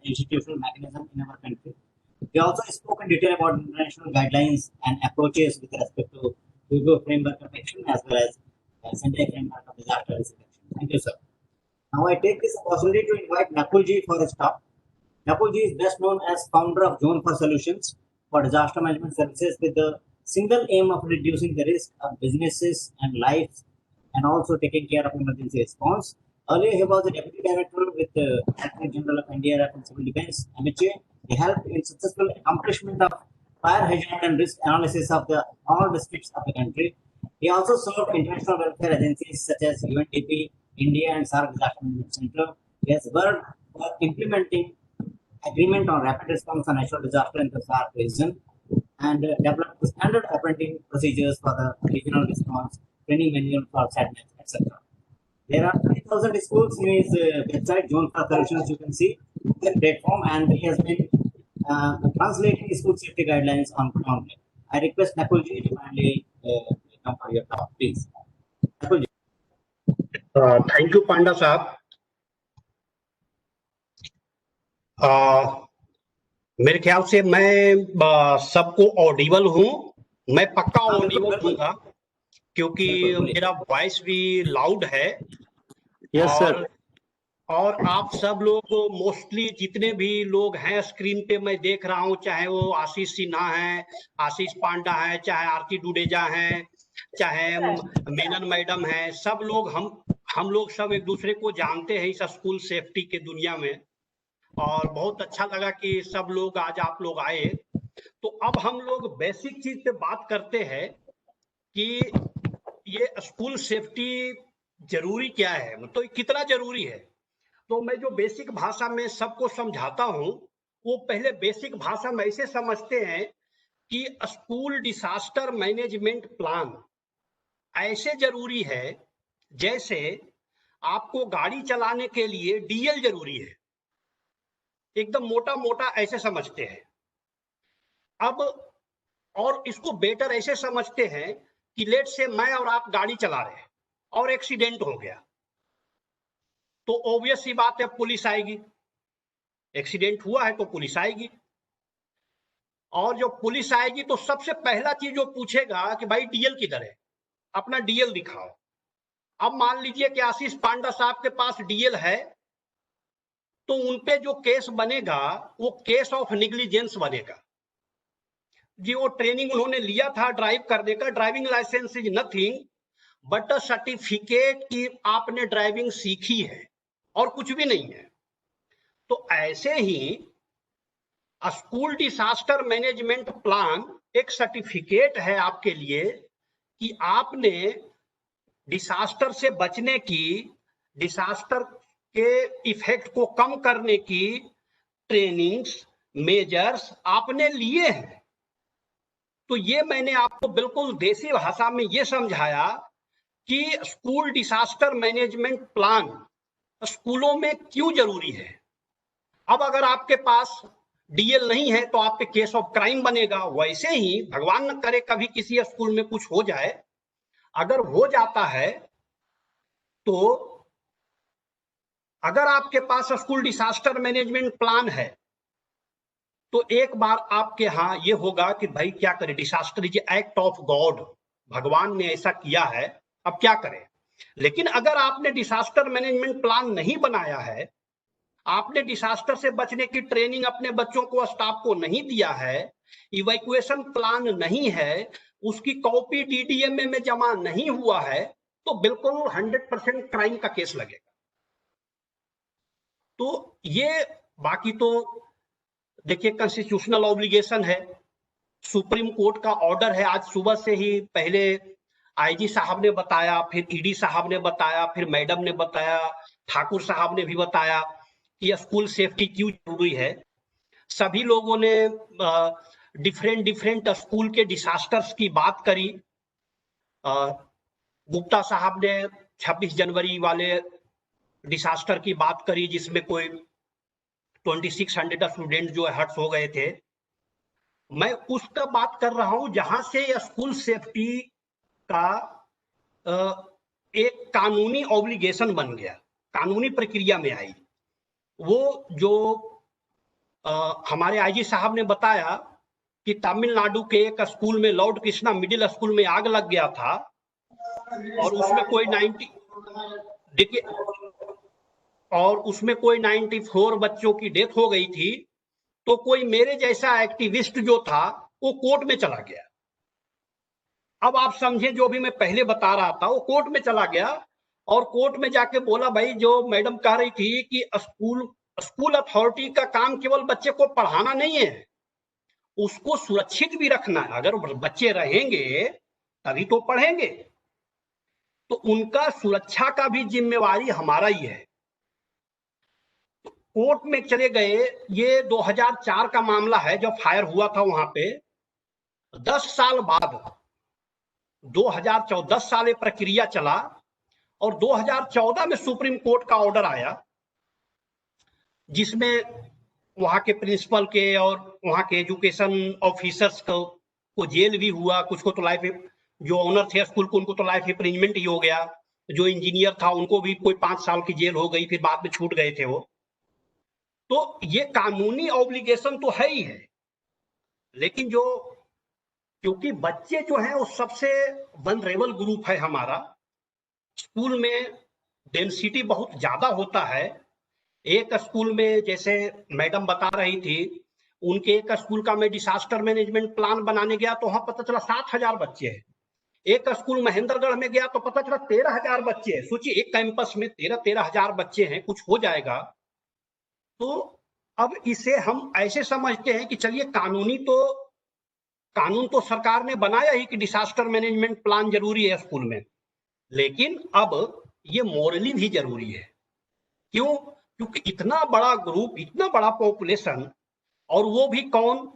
institutional mechanism in our country. We also spoke in detail about international guidelines and approaches with respect to Hugo framework of action as well as Sendai framework of disaster risk action. Thank you, sir. Now I take this opportunity to invite Nakulji for his talk. Nakulji is best known as founder of Zone for Solutions for disaster management services with the single aim of reducing the risk of businesses and lives and also taking care of emergency response. Earlier, he was the deputy director with the Director General of NDRF and Civil Defense, MHA. He helped in successful accomplishment of fire hazard and risk analysis of all districts of the country. He also served international welfare agencies such as UNDP, India, and SARC Disaster Management Center. He has worked for implementing agreement on rapid response on natural disaster in the SARC region and developed standard operating procedures for the regional response, training manual for SATNet, etc. There are 30,000 schools in his website, Zone for Solutions, you can see the platform, and he has been translating school safety guidelines on ground. I request Nakulji to kindly come for your talk, please. Nakulji. Thank you, Panda साहब. मेरे ख्याल से मैं सबको Audible हूँ. मैं पक्का Audible हूँगा क्योंकि मेरा वॉइस भी लाउड है. Yes sir. और आप सब लोग मोस्टली जितने भी लोग हैं स्क्रीन पे मैं देख रहा हूँ, चाहे वो आशीष सिन्हा है, आशीष पांडा है, चाहे आरती डुडेजा है, चाहे मेनन मैडम है, सब लोग हम लोग सब एक दूसरे को जानते हैं इस स्कूल सेफ्टी के दुनिया में. और बहुत अच्छा लगा कि सब लोग आज आप लोग आए. तो अब हम लोग बेसिक चीज पे बात करते हैं कि ये स्कूल सेफ्टी जरूरी क्या है, तो कितना जरूरी है. तो मैं जो बेसिक भाषा में सबको समझाता हूं, वो पहले बेसिक भाषा में ऐसे समझते हैं कि स्कूल डिसास्टर मैनेजमेंट प्लान ऐसे जरूरी है जैसे आपको गाड़ी चलाने के लिए डीएल जरूरी है. एकदम मोटा मोटा ऐसे समझते हैं. अब और इसको बेटर ऐसे समझते हैं कि लेट से मैं और आप गाड़ी चला रहे हैं और एक्सीडेंट हो गया, तो ऑब्वियस सी बात है पुलिस आएगी. एक्सीडेंट हुआ है तो पुलिस आएगी, और जो पुलिस आएगी तो सबसे पहला चीज जो पूछेगा कि भाई डीएल किधर है, अपना डीएल दिखाओ. अब मान लीजिए कि आशीष पांडा साहब के पास डीएल है, तो उनपे जो केस बनेगा वो केस ऑफ नेग्लिजेंस बनेगा. जी वो ट्रेनिंग उन्होंने लिया था ड्राइव करने का, driving licence is nothing but a certificate कि आपने ड्राइविंग सीखी है, और कुछ भी नहीं है. तो ऐसे ही स्कूल डिसास्टर मैनेजमेंट प्लान एक सर्टिफिकेट है आपके लिए कि आपने डिसास्टर से बचने की, डिसास्टर के इफेक्ट को कम करने की ट्रेनिंग्स, मेजर्स आपने लिए हैं. तो ये मैंने आपको बिल्कुल देसी भाषा में ये समझाया कि स्कूल डिसास्टर मैनेजमेंट प्लान स्कूलों में क्यों जरूरी है. अब अगर आपके पास डीएल नहीं है तो आप पे केस ऑफ क्राइम बनेगा. वैसे ही भगवान न करे कभी किसी स्कूल में कुछ हो जाए, अगर हो जाता है तो अगर आपके पास स्कूल डिसास्टर मैनेजमेंट प्लान है तो एक बार आपके यहाँ ये होगा कि भाई क्या करें, disaster is act of God, भगवान ने ऐसा किया है, अब क्या करें. लेकिन अगर आपने डिसास्टर मैनेजमेंट प्लान नहीं बनाया है, आपने डिसास्टर से बचने की ट्रेनिंग अपने बच्चों को, स्टाफ को नहीं दिया है, इवैक्यूएशन प्लान नहीं है, उसकी कॉपी डीडीएमए में जमा नहीं हुआ है, तो बिल्कुल 100% क्राइम का केस लगेगा. तो ये बाकी तो देखिए कॉन्स्टिट्यूशनल ऑब्लिगेशन है, सुप्रीम कोर्ट का ऑर्डर है. आज सुबह से ही पहले आईजी साहब ने बताया, फिर ईडी साहब ने बताया, फिर मैडम ने बताया, ठाकुर साहब ने भी बताया कि स्कूल सेफ्टी क्यों जरूरी है. सभी लोगों ने डिफरेंट स्कूल के डिसास्टर्स की बात करी. गुप्ता साहब ने 26 जनवरी वाले डिसास्टर की बात करी जिसमें कोई 2600 स्टूडेंट जो है हर्ट हो गए थे. मैं उसका बात कर रहा हूं जहां से स्कूल सेफ्टी का एक कानूनी ऑब्लिगेशन बन गया, कानूनी प्रक्रिया में आई. वो जो हमारे आईजी साहब ने बताया कि तमिलनाडु के एक स्कूल में लॉर्ड कृष्णा मिडिल स्कूल में आग लग गया था और उसमें कोई 90 देखिए और उसमें कोई 94 बच्चों की डेथ हो गई थी। तो कोई मेरे जैसा एक्टिविस्ट जो था वो कोर्ट में चला गया। अब आप समझे, जो भी मैं पहले बता रहा था वो कोर्ट में चला गया और कोर्ट में जाके बोला, भाई जो मैडम कह रही थी कि स्कूल अथॉरिटी का काम केवल बच्चे को पढ़ाना नहीं है, उसको सुरक्षित भी रखना है। अगर बच्चे रहेंगे तभी तो पढ़ेंगे, तो उनका सुरक्षा का भी जिम्मेवारी हमारा ही है। कोर्ट में चले गए। ये 2004 का मामला है जब फायर हुआ था वहां पे। 10 साल बाद 2014 10 साल ये प्रक्रिया चला और 2014 में सुप्रीम कोर्ट का ऑर्डर आया जिसमें वहां के प्रिंसिपल के और वहां के एजुकेशन ऑफिसर्स को जेल भी हुआ। कुछ को तो लाइफ, जो ओनर थे स्कूल को उनको तो लाइफ इम्प्रिजमेंट ही हो गया। जो इंजीनियर था उनको भी कोई 5 साल की जेल हो गई, फिर बाद में छूट गए थे वो। तो ये कानूनी ऑब्लिगेशन तो है ही है, लेकिन जो क्योंकि बच्चे जो हैं वो सबसे वल्नरेबल ग्रुप है हमारा। स्कूल में डेंसिटी बहुत ज्यादा होता है। एक स्कूल में जैसे मैडम बता रही थी, उनके एक स्कूल का मैं डिसास्टर मैनेजमेंट प्लान बनाने गया तो वहां पता चला 7,000 बच्चे हैं। एक स्कूल महेंद्रगढ़ में गया तो पता चला 13,000 बच्चे हैं। सोचिए एक कैंपस में 13,000 बच्चे हैं, कुछ हो जाएगा। तो अब इसे हम ऐसे समझते हैं कि चलिए कानून तो सरकार ने बनाया ही कि डिसास्टर मैनेजमेंट प्लान जरूरी है स्कूल में, लेकिन अब ये मोरली भी जरूरी है। क्यों? क्योंकि इतना बड़ा ग्रुप, इतना बड़ा पॉपुलेशन, और वो भी कौन?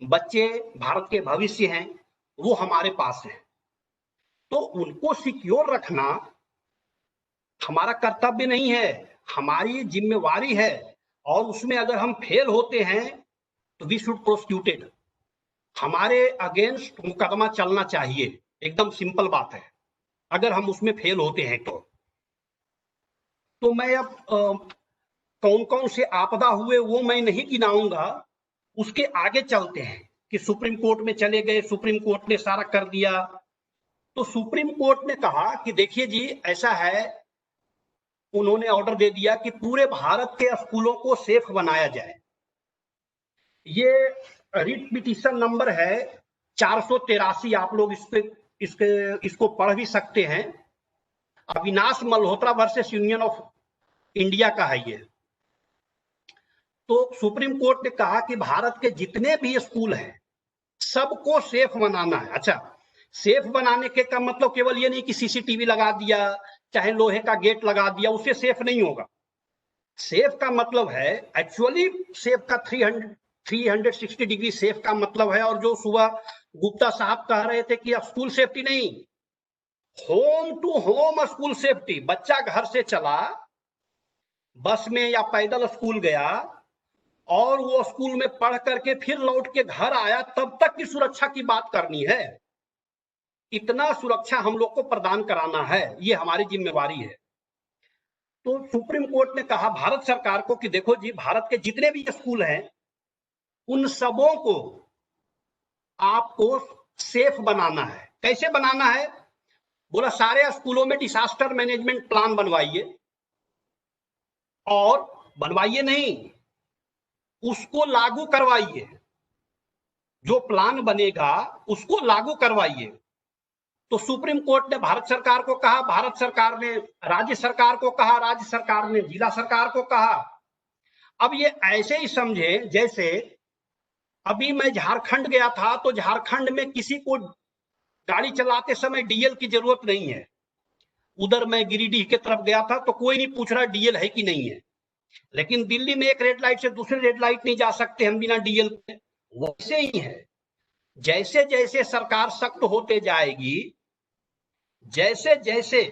बच्चे भारत के भविष्य हैं, वो हमारे पास हैं। तो उनको सिक्योर रखना हमारा कर्तव्य नहीं है, हमारी जिम्मेवारी है। और उसमें अगर हम फेल होते हैं तो वी शुड प्रोसिक्यूटेड, हमारे अगेंस्ट मुकदमा चलना चाहिए। एकदम सिंपल बात है। अगर हम उसमें फेल होते हैं तो मैं अब कौन कौन से आपदा हुए वो मैं नहीं गिनाऊंगा, उसके आगे चलते हैं कि सुप्रीम कोर्ट में चले गए, सुप्रीम कोर्ट ने सारा कर दिया। तो सुप्रीम कोर्ट ने कहा कि देखिए जी ऐसा है, उन्होंने ऑर्डर दे दिया कि पूरे भारत के स्कूलों को सेफ बनाया जाए। ये रिट पिटीशन नंबर है 483, आप लोग इसको पढ़ भी सकते हैं। Avinash Malhotra versus union of India का है ये। तो सुप्रीम कोर्ट ने कहा कि भारत के जितने भी स्कूल हैं सबको सेफ बनाना है। अच्छा, सेफ बनाने के का मतलब केवल ये नहीं कि सीसीटीवी लगा दिया, चाहे लोहे का गेट लगा दिया, उससे सेफ नहीं होगा। सेफ का मतलब है एक्चुअली सेफ का 360 डिग्री सेफ का मतलब है। और जो सुबह गुप्ता साहब कह रहे थे कि स्कूल सेफ्टी नहीं, home to home school safety. बच्चा घर से चला, बस में या पैदल स्कूल गया और वो स्कूल में पढ़ करके फिर लौट के घर आया, तब तक की सुरक्षा की बात करनी है। इतना सुरक्षा हम लोग को प्रदान कराना है, ये हमारी जिम्मेवारी है। तो सुप्रीम कोर्ट ने कहा भारत सरकार को कि देखो जी, भारत के जितने भी स्कूल हैं उन सबों को आपको सेफ बनाना है। कैसे बनाना है? बोला सारे स्कूलों में डिसास्टर मैनेजमेंट प्लान बनवाइए, और बनवाइए नहीं, उसको लागू करवाइए। जो प्लान बनेगा उसको लागू करवाइए। तो सुप्रीम कोर्ट ने भारत सरकार को कहा, भारत सरकार ने राज्य सरकार को कहा, राज्य सरकार ने जिला सरकार को कहा। अब ये ऐसे ही समझे जैसे अभी मैं झारखंड गया था, तो झारखंड में किसी को गाड़ी चलाते समय डीएल की जरूरत नहीं है। उधर मैं गिरिडीह की तरफ गया था तो कोई नहीं पूछ रहा डीएल है कि नहीं है। लेकिन दिल्ली में एक रेड लाइट से दूसरे रेड लाइट नहीं जा सकते हम बिना डीएल के। वैसे ही है, जैसे जैसे सरकार सख्त होते जाएगी, जैसे जैसे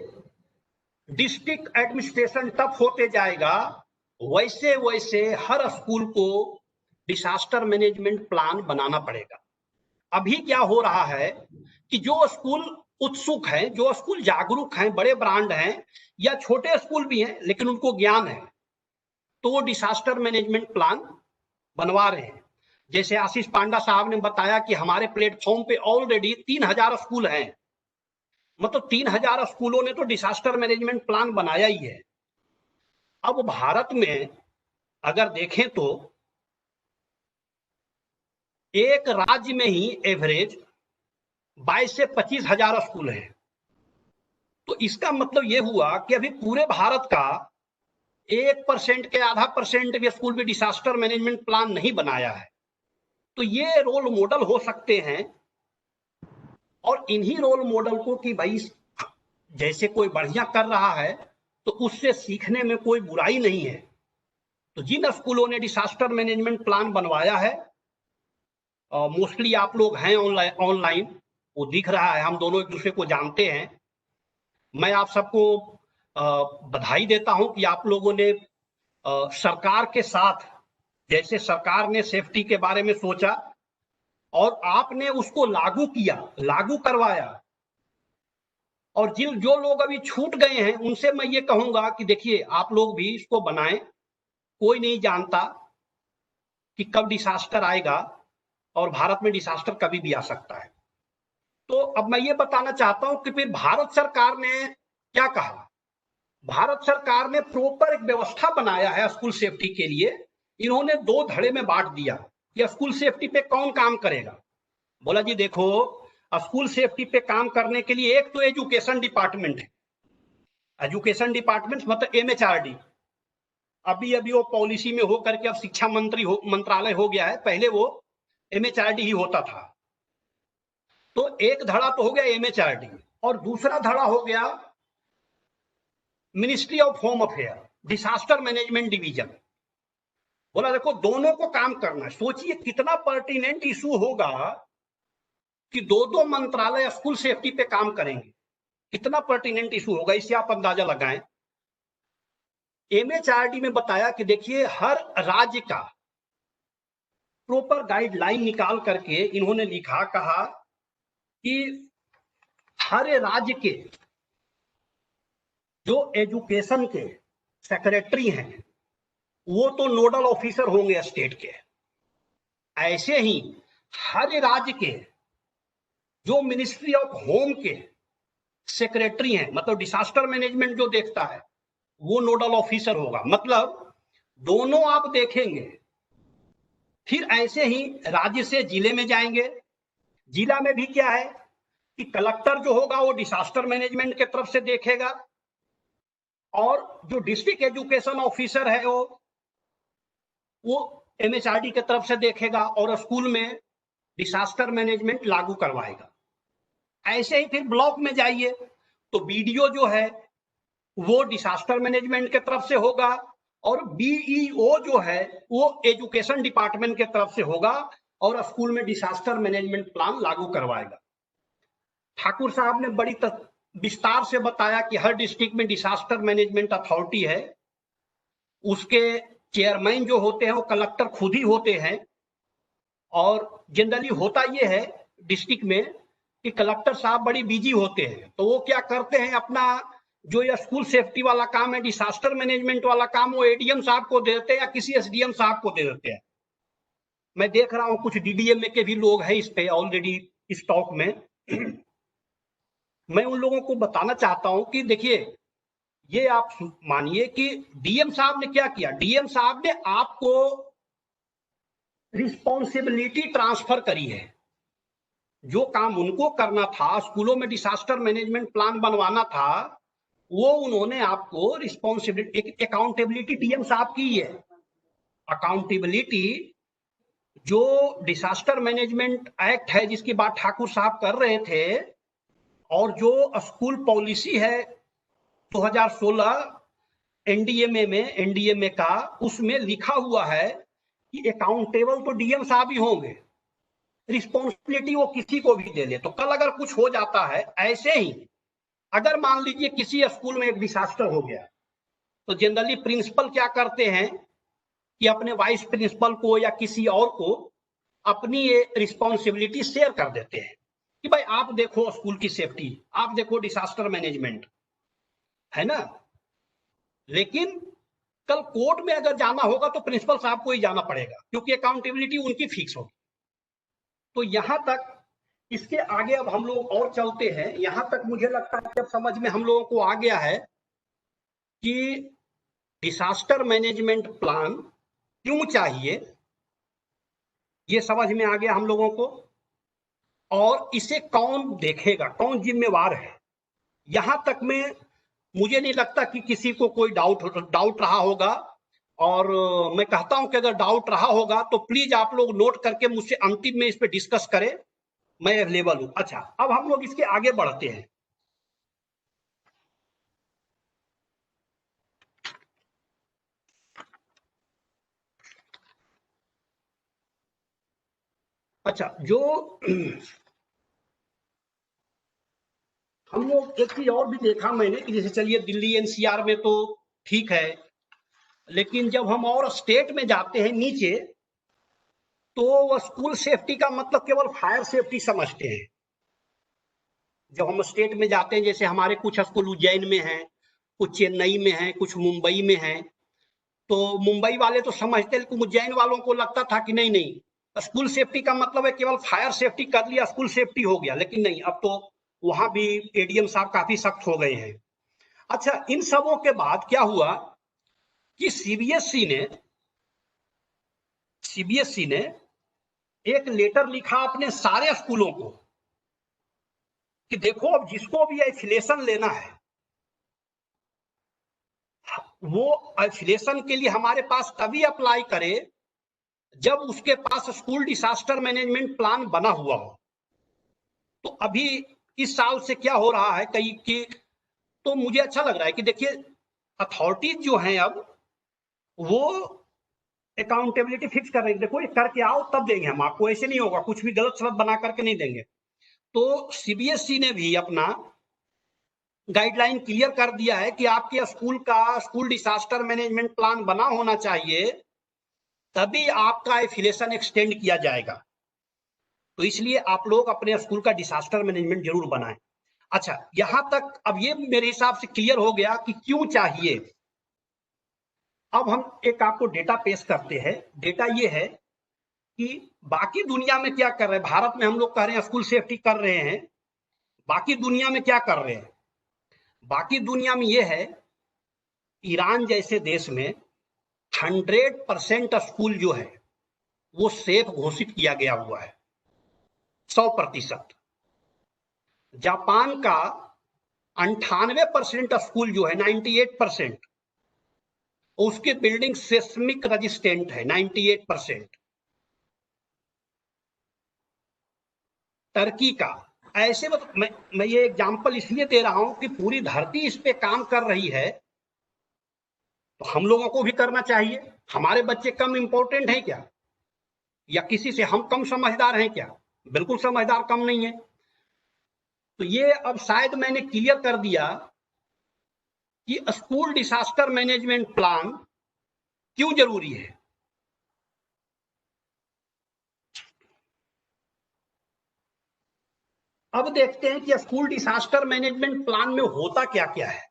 डिस्ट्रिक्ट एडमिनिस्ट्रेशन टफ होते जाएगा, वैसे वैसे हर स्कूल को डिसास्टर मैनेजमेंट प्लान बनाना पड़ेगा। अभी क्या हो रहा है कि जो स्कूल उत्सुक हैं, जो स्कूल जागरूक हैं, बड़े ब्रांड हैं या छोटे स्कूल भी हैं लेकिन उनको ज्ञान है, तो वो डिसास्टर मैनेजमेंट प्लान बनवा रहे हैं। जैसे आशीष पांडा साहब ने बताया कि हमारे प्लेटफॉर्म पे ऑलरेडी 3000 स्कूल हैं, मतलब 3000 स्कूलों ने तो डिसास्टर मैनेजमेंट प्लान बनाया ही है। अब भारत में अगर देखें तो एक राज्य में ही एवरेज 22 से 25,000 स्कूल हैं। तो इसका मतलब यह हुआ कि अभी पूरे भारत का 1% के आधा परसेंट भी स्कूल में डिसास्टर मैनेजमेंट प्लान नहीं बनाया है। तो ये रोल मॉडल हो सकते हैं, और इन्हीं रोल मॉडल को कि भाई जैसे कोई बढ़िया कर रहा है तो उससे सीखने में कोई बुराई नहीं है। तो जिन स्कूलों ने डिसास्टर मैनेजमेंट प्लान बनवाया है, मोस्टली आप लोग हैं ऑनलाइन, वो दिख रहा है, हम दोनों एक दूसरे को जानते हैं। मैं आप सबको बधाई देता हूं कि आप लोगों ने सरकार के साथ, जैसे सरकार ने सेफ्टी के बारे में सोचा और आपने उसको लागू किया, लागू करवाया। और जो लोग अभी छूट गए हैं उनसे मैं ये कहूंगा कि देखिए आप लोग भी इसको बनाएं। कोई नहीं जानता कि कब डिसास्टर आएगा, और भारत में डिसास्टर कभी भी आ सकता है। तो अब मैं ये बताना चाहता हूं कि फिर भारत सरकार ने क्या कहा। भारत सरकार ने प्रॉपर एक व्यवस्था बनाया है स्कूल सेफ्टी के लिए। इन्होंने 2 धड़े में बांट दिया कि स्कूल सेफ्टी पे कौन काम करेगा। बोला जी देखो, स्कूल सेफ्टी पे काम करने के लिए एक तो एजुकेशन डिपार्टमेंट है। एजुकेशन डिपार्टमेंट मतलब MHRD। अभी अभी वो पॉलिसी में होकर के अब शिक्षा मंत्रालय हो गया है, पहले वो MHRD ही होता था। तो एक धड़ा तो हो गया MHRD, और दूसरा धड़ा हो गया ministry of home affair, disaster management division. बोला देखो दोनों को काम करना है। सोचिए कितना पर्टिनेंट इशू होगा कि 2 मंत्रालय स्कूल सेफ्टी पे काम करेंगे। कितना पर्टिनेंट इशू होगा, इससे आप अंदाजा लगाएं। MHRD में बताया कि देखिए हर राज्य का प्रॉपर गाइडलाइन निकाल करके इन्होंने लिखा, कहा कि हर राज्य के जो एजुकेशन के सेक्रेटरी हैं वो तो नोडल ऑफिसर होंगे स्टेट के। ऐसे ही हर राज्य के जो मिनिस्ट्री ऑफ होम के सेक्रेटरी हैं, मतलब डिसास्टर मैनेजमेंट जो देखता है, वो नोडल ऑफिसर होगा। मतलब दोनों आप देखेंगे। फिर ऐसे ही राज्य से जिले में जाएंगे। जिला में भी क्या है कि कलेक्टर जो होगा वो डिसास्टर मैनेजमेंट के तरफ से देखेगा, और जो डिस्ट्रिक्ट एजुकेशन ऑफिसर है वो MHRD के तरफ से देखेगा, और स्कूल में डिसास्टर मैनेजमेंट लागू करवाएगा। ऐसे ही फिर ब्लॉक में जाइए तो BDO जो है वो डिसास्टर मैनेजमेंट के तरफ से होगा, और BEO जो है वो एजुकेशन डिपार्टमेंट के तरफ से होगा, और स्कूल में डिसास्टर मैनेजमेंट प्लान लागू करवाएगा। ठाकुर साहब ने बड़ी विस्तार से बताया कि हर डिस्ट्रिक्ट में डिसास्टर मैनेजमेंट अथॉरिटी है। उसके चेयरमैन जो होते हैं वो कलेक्टर खुद ही होते हैं। और जनरली होता ये है डिस्ट्रिक्ट में कि कलेक्टर साहब बड़ी बिजी होते हैं, तो वो क्या करते हैं, अपना जो ये स्कूल सेफ्टी वाला काम है, डिसास्टर मैनेजमेंट वाला काम, वो ADM साहब को दे देते हैं या किसी SDM साहब को दे देते हैं। मैं देख रहा हूं कुछ DDMA के भी लोग हैं इस पे ऑलरेडी स्टॉक में। मैं उन लोगों को बताना चाहता हूं कि देखिए, ये आप मानिए कि DM साहब ने क्या किया। DM साहब ने आपको रिस्पॉन्सिबिलिटी ट्रांसफर करी है। जो काम उनको करना था, स्कूलों में डिसास्टर मैनेजमेंट प्लान बनवाना था, वो उन्होंने आपको रिस्पॉन्सिबिलिटी, अकाउंटेबिलिटी DM साहब की है। अकाउंटेबिलिटी जो डिसास्टर मैनेजमेंट एक्ट है जिसकी बात ठाकुर साहब कर रहे थे, और जो स्कूल पॉलिसी है 2016 NDMA का, उसमें लिखा हुआ है कि अकाउंटेबल तो DM साहब ही होंगे, रिस्पॉन्सिबिलिटी वो किसी को भी दे दे। तो कल अगर कुछ हो जाता है, ऐसे ही अगर मान लीजिए किसी स्कूल में एक डिसास्टर हो गया, तो जनरली प्रिंसिपल क्या करते हैं कि अपने वाइस प्रिंसिपल को या किसी और को अपनी ये रिस्पॉन्सिबिलिटी शेयर कर देते हैं कि भाई आप देखो स्कूल की सेफ्टी, आप देखो डिसास्टर मैनेजमेंट, है ना। लेकिन कल कोर्ट में अगर जाना होगा तो प्रिंसिपल साहब को ही जाना पड़ेगा, क्योंकि अकाउंटेबिलिटी उनकी फिक्स होगी। तो यहां तक, इसके आगे अब हम लोग और चलते हैं। यहां तक मुझे लगता है कि अब समझ में हम लोगों को आ गया है कि डिसास्टर मैनेजमेंट प्लान क्यों चाहिए, ये समझ में आ गया हम लोगों को। और इसे कौन देखेगा, कौन जिम्मेवार है, यहां तक में मुझे नहीं लगता कि किसी को कोई डाउट रहा होगा। और मैं कहता हूं कि अगर डाउट रहा होगा तो प्लीज आप लोग नोट करके मुझसे अंतिम में इस पे डिस्कस करें, मैं अवेलेबल हूं। अच्छा, अब हम लोग इसके आगे बढ़ते हैं। अच्छा, जो हम लोग एक चीज और भी देखा मैंने कि जैसे चलिए दिल्ली एनसीआर में तो ठीक है, लेकिन जब हम और स्टेट में जाते हैं नीचे, तो स्कूल सेफ्टी का मतलब केवल फायर सेफ्टी समझते हैं। जब हम स्टेट में जाते हैं, जैसे हमारे कुछ स्कूल उज्जैन में हैं, कुछ चेन्नई में हैं, कुछ मुंबई में हैं, तो मुंबई वाले तो समझते हैं, लेकिन उज्जैन वालों को लगता था कि नहीं नहीं, स्कूल सेफ्टी का मतलब है केवल फायर सेफ्टी कर लिया स्कूल सेफ्टी हो गया। लेकिन नहीं, अब तो वहां भी एडीएम साहब काफी सख्त हो गए हैं। अच्छा, इन सबों के बाद क्या हुआ कि सीबीएसई ने एक लेटर लिखा अपने सारे स्कूलों को कि देखो, अब जिसको भी एफिलिएशन लेना है, वो एफिलिएशन के लिए हमारे पास तभी अप्लाई करे जब उसके पास स्कूल डिसास्टर मैनेजमेंट प्लान बना हुआ हो। तो अभी इस साल से क्या हो रहा है कई कि, तो मुझे अच्छा लग रहा है कि देखिए अथॉरिटीज जो हैं अब वो अकाउंटेबिलिटी फिक्स कर रही है। देखो, ये करके आओ तब देंगे हम आपको, ऐसे नहीं होगा, कुछ भी गलत सलत बना करके नहीं देंगे। तो सीबीएसई ने भी अपना गाइडलाइन क्लियर कर दिया है कि आपके स्कूल का स्कूल डिसास्टर मैनेजमेंट प्लान बना होना चाहिए, तभी आपका एफिलिएशन एक्सटेंड किया जाएगा। तो इसलिए आप लोग अपने स्कूल का डिसास्टर मैनेजमेंट जरूर बनाएं। अच्छा, यहां तक अब ये मेरे हिसाब से क्लियर हो गया कि क्यों चाहिए। अब हम एक आपको डेटा पेश करते हैं। डेटा ये है कि बाकी दुनिया में क्या कर रहे हैं। भारत में हम लोग कह रहे हैं स्कूल सेफ्टी कर रहे हैं, बाकी दुनिया में क्या कर रहे हैं। बाकी दुनिया में ये है, ईरान जैसे देश में 100% स्कूल जो है वो सेफ घोषित किया गया हुआ है, 100%। जापान का 98% स्कूल जो है, 98%, उसकी बिल्डिंग सेस्मिक रेजिस्टेंट है, 98%। टर्की का ऐसे मैं ये एग्जांपल इसलिए दे रहा हूं कि पूरी धरती इस पे काम कर रही है, तो हम लोगों को भी करना चाहिए। हमारे बच्चे कम इंपॉर्टेंट हैं क्या, या किसी से हम कम समझदार हैं क्या? बिल्कुल समझदार कम नहीं है। तो ये अब शायद मैंने क्लियर कर दिया कि स्कूल डिसास्टर मैनेजमेंट प्लान क्यों जरूरी है। अब देखते हैं कि स्कूल डिसास्टर मैनेजमेंट प्लान में होता क्या क्या है,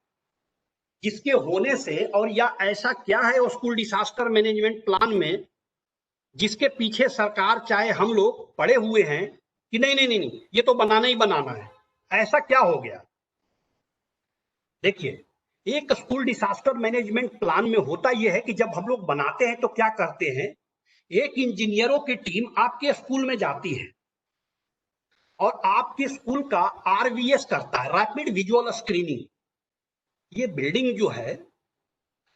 जिसके होने से, और या ऐसा क्या है स्कूल डिसास्टर मैनेजमेंट प्लान में जिसके पीछे सरकार चाहे हम लोग पड़े हुए हैं कि नहीं नहीं नहीं नहीं, ये तो बनाना ही बनाना है। ऐसा क्या हो गया? देखिए, एक स्कूल डिसास्टर मैनेजमेंट प्लान में होता यह है कि जब हम लोग बनाते हैं तो क्या करते हैं, एक इंजीनियरों की टीम आपके स्कूल में जाती है और आपके स्कूल का आरवीएस करता है, रैपिड विजुअल स्क्रीनिंग। ये बिल्डिंग जो है,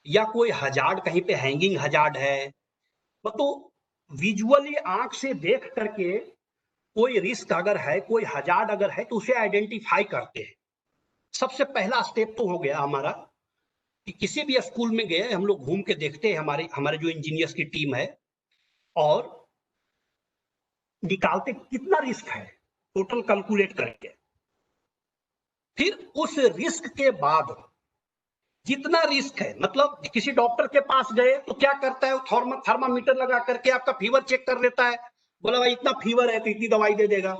या कोई हजार्ड कहीं पे हैंगिंग हजार्ड है, तो विजुअली आंख से देख करके कोई रिस्क अगर है, कोई हजार्ड अगर है, तो उसे आइडेंटिफाई करते हैं। सबसे पहला स्टेप तो हो गया हमारा कि किसी भी स्कूल में गए हम लोग घूम के देखते हैं, हमारे जो इंजीनियर्स की टीम है, और निकालते कितना रिस्क है, टोटल कैलकुलेट करके। फिर उस रिस्क के बाद जितना रिस्क है, मतलब किसी डॉक्टर के पास गए तो क्या करता है, थर्मामीटर लगा करके आपका फीवर चेक कर लेता है, बोला भाई इतना फीवर है तो इतनी दवाई दे देगा।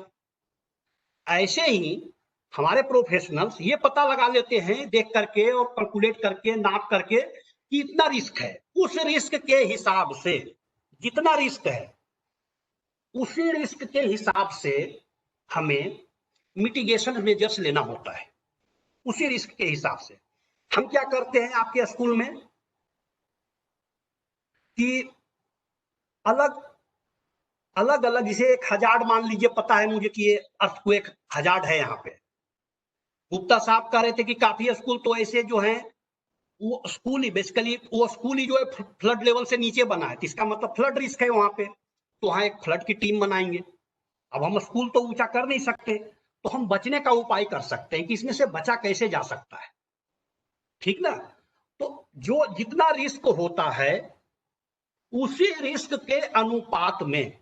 ऐसे ही हमारे प्रोफेशनल्स ये पता लगा लेते हैं देख करके और कैलकुलेट करके, नाप करके, कि इतना रिस्क है, उस रिस्क के हिसाब से, जितना रिस्क है उसी रिस्क के हिसाब से हमें मिटिगेशन मेजर्स लेना होता है। उसी रिस्क के हिसाब से हम क्या करते हैं आपके स्कूल में कि अलग अलग जैसे एक हजार्ड मान लीजिए, पता है मुझे कि ये अर्थक्वेक हजार्ड है यहाँ पे। गुप्ता साहब कह रहे थे कि काफी स्कूल तो ऐसे जो हैं वो स्कूल ही बेसिकली वो स्कूल ही जो है फ्लड लेवल से नीचे बना है, तो इसका मतलब फ्लड रिस्क है वहां पे, तो वहां एक फ्लड की टीम बनाएंगे। अब हम स्कूल तो ऊंचा कर नहीं सकते, तो हम बचने का उपाय कर सकते हैं कि इसमें से बचा कैसे जा सकता है, ठीक ना। तो जो जितना रिस्क होता है उसी रिस्क के अनुपात में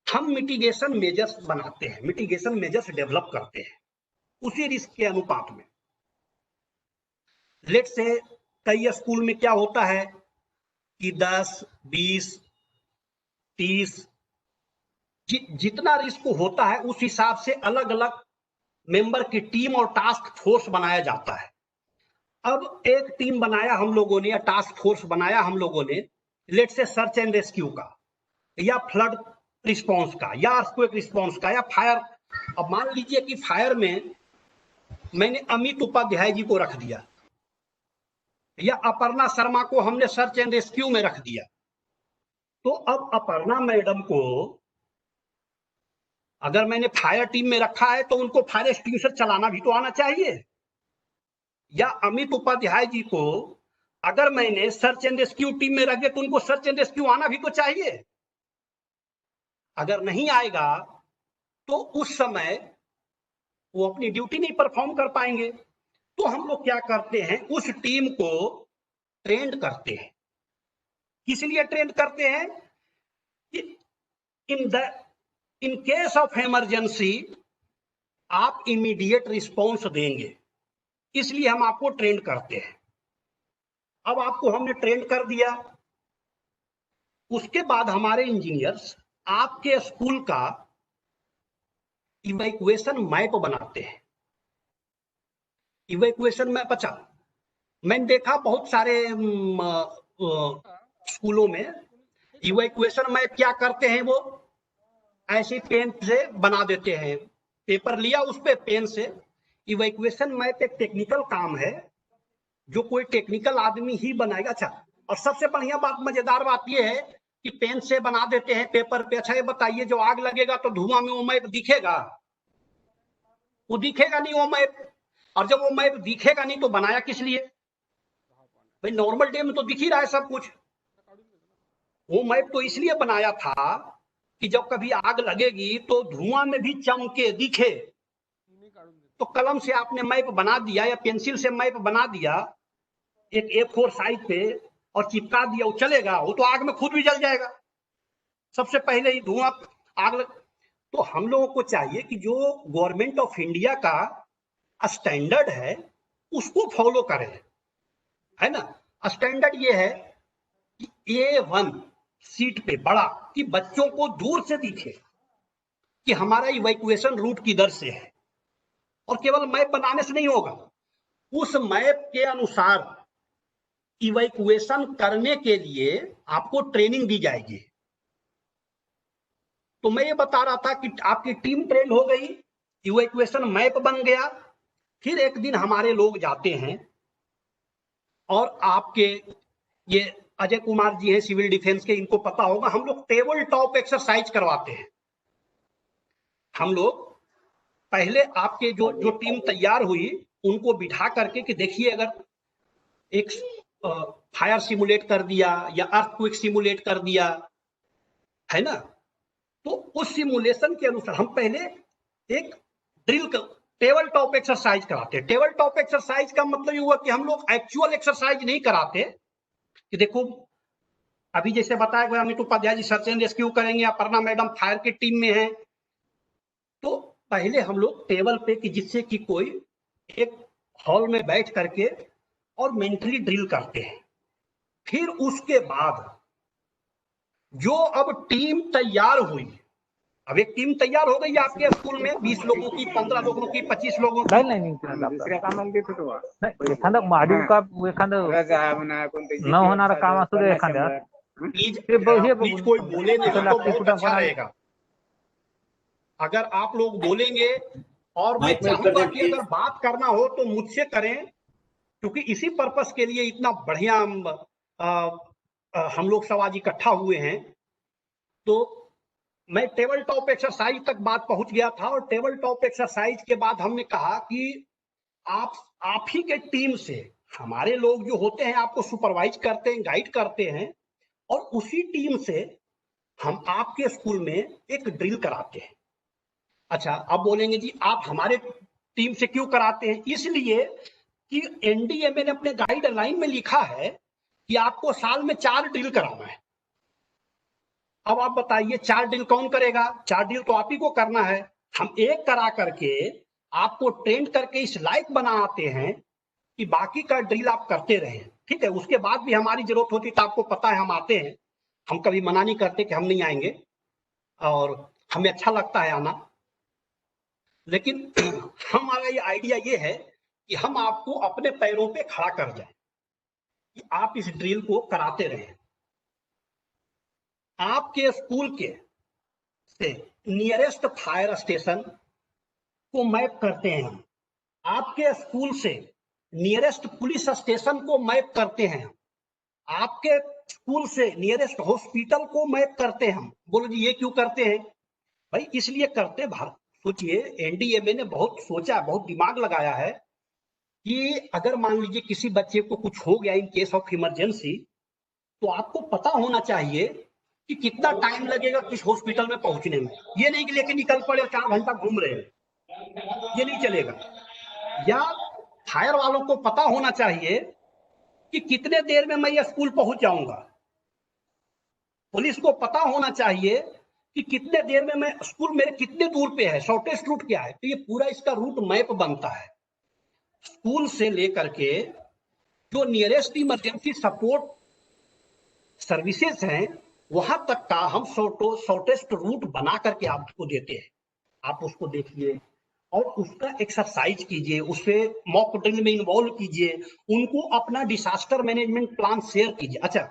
हम मिटिगेशन मेजर्स बनाते हैं, मिटिगेशन मेजर्स डेवलप करते हैं उसी रिस्क के अनुपात में। लेट से कई स्कूल में क्या होता है कि 10, 20, 30 जितना रिस्क होता है उस हिसाब से अलग अलग मेंबर की टीम और टास्क फोर्स बनाया जाता है। अब एक टीम बनाया हम लोगों ने या टास्क फोर्स बनाया हम लोगों ने, लेट से सर्च एंड रेस्क्यू का या फ्लड रिस्पांस का या अर्थक्वेक रिस्पांस का या फायर। अब मान लीजिए कि फायर में मैंने अमित उपाध्याय जी को रख दिया या अपर्णा शर्मा को हमने सर्च एंड रेस्क्यू में रख दिया, तो अब अपर्णा मैडम को अगर मैंने फायर टीम में रखा है तो उनको फायर एक्सटिंग्विशर चलाना भी तो आना चाहिए, या अमित उपाध्याय जी को अगर मैंने सर्च एंड रेस्क्यू टीम में रख दिया तो उनको सर्च एंड रेस्क्यू आना भी तो चाहिए। अगर नहीं आएगा तो उस समय वो अपनी ड्यूटी नहीं परफॉर्म कर पाएंगे। तो हम लोग क्या करते हैं, उस टीम को ट्रेंड करते हैं। किस लिए ट्रेंड करते हैं कि इन केस ऑफ इमरजेंसी आप इमीडिएट रिस्पॉन्स देंगे, इसलिए हम आपको ट्रेंड करते हैं। अब आपको हमने ट्रेंड कर दिया, उसके बाद हमारे इंजीनियर्स आपके स्कूल का इवैक्यूएशन मैप बनाते हैं। इवैक्यूएशन मैप, अच्छा मैंने देखा बहुत सारे स्कूलों में इवैक्यूएशन मैप क्या करते हैं, वो ऐसे पेन से बना देते हैं, पेपर लिया उस पे पेन से। इवैक्यूएशन मैप एक टेक्निकल काम है जो कोई टेक्निकल आदमी ही बनाएगा। अच्छा, और सबसे बढ़िया बात, मजेदार बात यह है कि पेन से बना देते हैं पेपर पे। अच्छा ये बताइए, जो आग लगेगा तो धुआं में वो मैप दिखेगा? वो दिखेगा नहीं वो मैप। और जब वो मैप दिखेगा नहीं तो बनाया किस लिए भाई? नॉर्मल डे में तो दिख ही रहा है सब कुछ। वो मैप तो इसलिए बनाया था कि जब कभी आग लगेगी तो धुआं में भी चमके दिखे। तो कलम से आपने मैप बना दिया या पेंसिल से मैप बना दिया एक A4 साइज पे और चिपका दिया, वो चलेगा? वो तो आग में खुद भी जल जाएगा सबसे पहले ही धुआं आग लग। तो हम लोगों को चाहिए कि जो गवर्नमेंट ऑफ इंडिया का स्टैंडर्ड है उसको फॉलो करें, है ना। स्टैंडर्ड ये है कि A1 सीट पे बड़ा, कि बच्चों को दूर से दिखे कि हमारा इवैक्यूएशन रूट किधर से है। और केवल मैप बनाने से नहीं होगा, उस मैप के अनुसार इवैक्यूएशन करने के लिए आपको ट्रेनिंग दी जाएगी। तो मैं ये बता रहा था कि आपकी टीम ट्रेन हो गई, इवैक्यूएशन मैप बन गया। फिर एक दिन हमारे लोग जाते हैं और आपके ये अजय कुमार जी हैं सिविल डिफेंस के, इनको पता होगा, हम लोग टेबल टॉप एक्सरसाइज करवाते हैं। हम लोग पहले आपके जो टीम तैयार हुई उनको बिठा करके कि देखिए, अगर एक फायर सिमुलेट कर दिया या अर्थक्वेक सिमुलेट कर दिया, है ना, तो उस सिमुलेशन के अनुसार हम पहले एक ड्रिल टेबल टॉप एक्सरसाइज कराते हैं। टेबल टॉप एक्सरसाइज का मतलब ये हुआ कि हम लोग एक्चुअल एक्सरसाइज नहीं कराते कि देखो अभी जैसे बताया गया Amit Upadhyay ji search and rescue करेंगे, अपर्णा मैडम फायर की टीम में है। तो पहले हम लोग टेबल पे कि जिससे कि कोई एक हॉल में बैठ करके और मेंटली ड्रिल करते हैं। फिर उसके बाद जो अब टीम तैयार हुई अब एक टीम तैयार हो गई है आपके स्कूल में 20 लोगों की, 15 लोगों की, 25 लोगों की। नाही दुसऱ्या कामाला देत होतो बा. नाही एखादं मॉड्यूल का एखादं रजा म्हणा, कोणते न होणारं काम असू दे एखाद्या प्लीज हे प्लीज बघून कोई समजा. बोले नहीं कुठं तो लागते, बहुत कुठं अच्छा कोणाला- रहेगा। अगर आप लोग बोलेंगे और मैं माइक में चाहूंगा present, कि अगर please. बात करना हो तो मुझसे करें, क्योंकि इसी पर्पस के लिए इतना बढ़िया हम लोग सब आज इकट्ठा हुए हैं। तो मैं टेबल टॉप एक्सरसाइज तक बात पहुंच गया था, और टेबल टॉप एक्सरसाइज के बाद हमने कहा कि आप ही के टीम से हमारे लोग जो होते हैं आपको सुपरवाइज करते हैं, गाइड करते हैं, और उसी टीम से हम आपके स्कूल में एक ड्रिल कराते हैं। अच्छा, अब बोलेंगे जी आप हमारे टीम से क्यों कराते हैं? इसलिए कि एनडीएमए ने अपने गाइडलाइन में लिखा है कि आपको साल में 4 ड्रिल कराना है। अब आप बताइए 4 ड्रिल कौन करेगा? 4 ड्रिल तो आप ही को करना है। हम एक करा करके आपको ट्रेन करके इस लायक बनाते हैं कि बाकी का ड्रिल आप करते रहें, ठीक है? उसके बाद भी हमारी जरूरत होती तो आपको पता है हम आते हैं, हम कभी मना नहीं करते कि हम नहीं आएंगे, और हमें अच्छा लगता है आना। लेकिन हमारा ये आइडिया ये है कि हम आपको अपने पैरों पे खड़ा कर जाएं, कि आप इस ड्रिल को कराते रहें। आपके स्कूल के से नियरेस्ट फायर स्टेशन को मैप करते हैं हम, आपके स्कूल से नियरेस्ट पुलिस स्टेशन को मैप करते हैं, आपके स्कूल से नियरेस्ट हॉस्पिटल को मैप करते हैं हम। बोलो जी ये क्यों करते हैं? भाई इसलिए करते भारत, सोचिए एनडीएमए ने बहुत सोचा, बहुत दिमाग लगाया है कि अगर मान लीजिए किसी बच्चे को कुछ हो गया इन केस ऑफ इमरजेंसी, तो आपको पता होना चाहिए कि कितना टाइम लगेगा किस हॉस्पिटल में पहुंचने में। ये नहीं कि लेके निकल पड़े 4 घंटा घूम रहे हैं, ये नहीं चलेगा। या फायर वालों को पता होना चाहिए कि कितने देर में मैं ये स्कूल पहुंच जाऊंगा। पुलिस को पता होना चाहिए कि कितने देर में मैं स्कूल मेरे कितने दूर पे है, शॉर्टेस्ट रूट क्या है। तो ये पूरा इसका रूट मैप बनता है। स्कूल से लेकर के जो नियरेस्ट इमरजेंसी सपोर्ट सर्विसेज हैं वहां तक का हम शॉर्टेस्ट रूट बना करके आपको देते हैं। आप उसको देखिए और उसका एक्सरसाइज कीजिए, उससे मॉक ड्रिल में इन्वॉल्व कीजिए, उनको अपना डिसास्टर मैनेजमेंट प्लान शेयर कीजिए। अच्छा,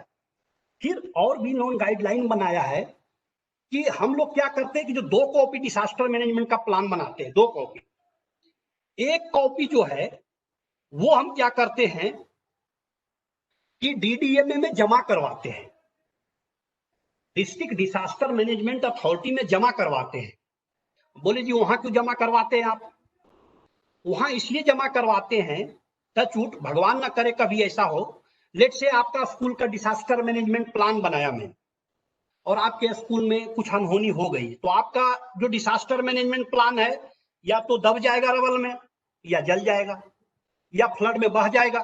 फिर और भी नॉन गाइडलाइन बनाया है कि हम लोग क्या करते हैं कि जो 2 कॉपी डिसास्टर मैनेजमेंट का प्लान बनाते हैं, 2 कॉपी, एक कॉपी जो है वो हम क्या करते हैं कि डीडीएमए में जमा करवाते हैं, डिस्ट्रिक्ट डिसास्टर मैनेजमेंट अथॉरिटी में जमा करवाते हैं। बोले जी वहां क्यों जमा करवाते हैं आप? वहां इसलिए जमा करवाते हैं, टचवुड भगवान ना करे कभी ऐसा हो, लेट से आपका स्कूल का डिसास्टर मैनेजमेंट प्लान बनाया मैं और आपके स्कूल में कुछ अनहोनी हो गई, तो आपका जो डिसास्टर मैनेजमेंट प्लान है या तो दब जाएगा रवल में, या जल जाएगा, या फ्लड में बह जाएगा।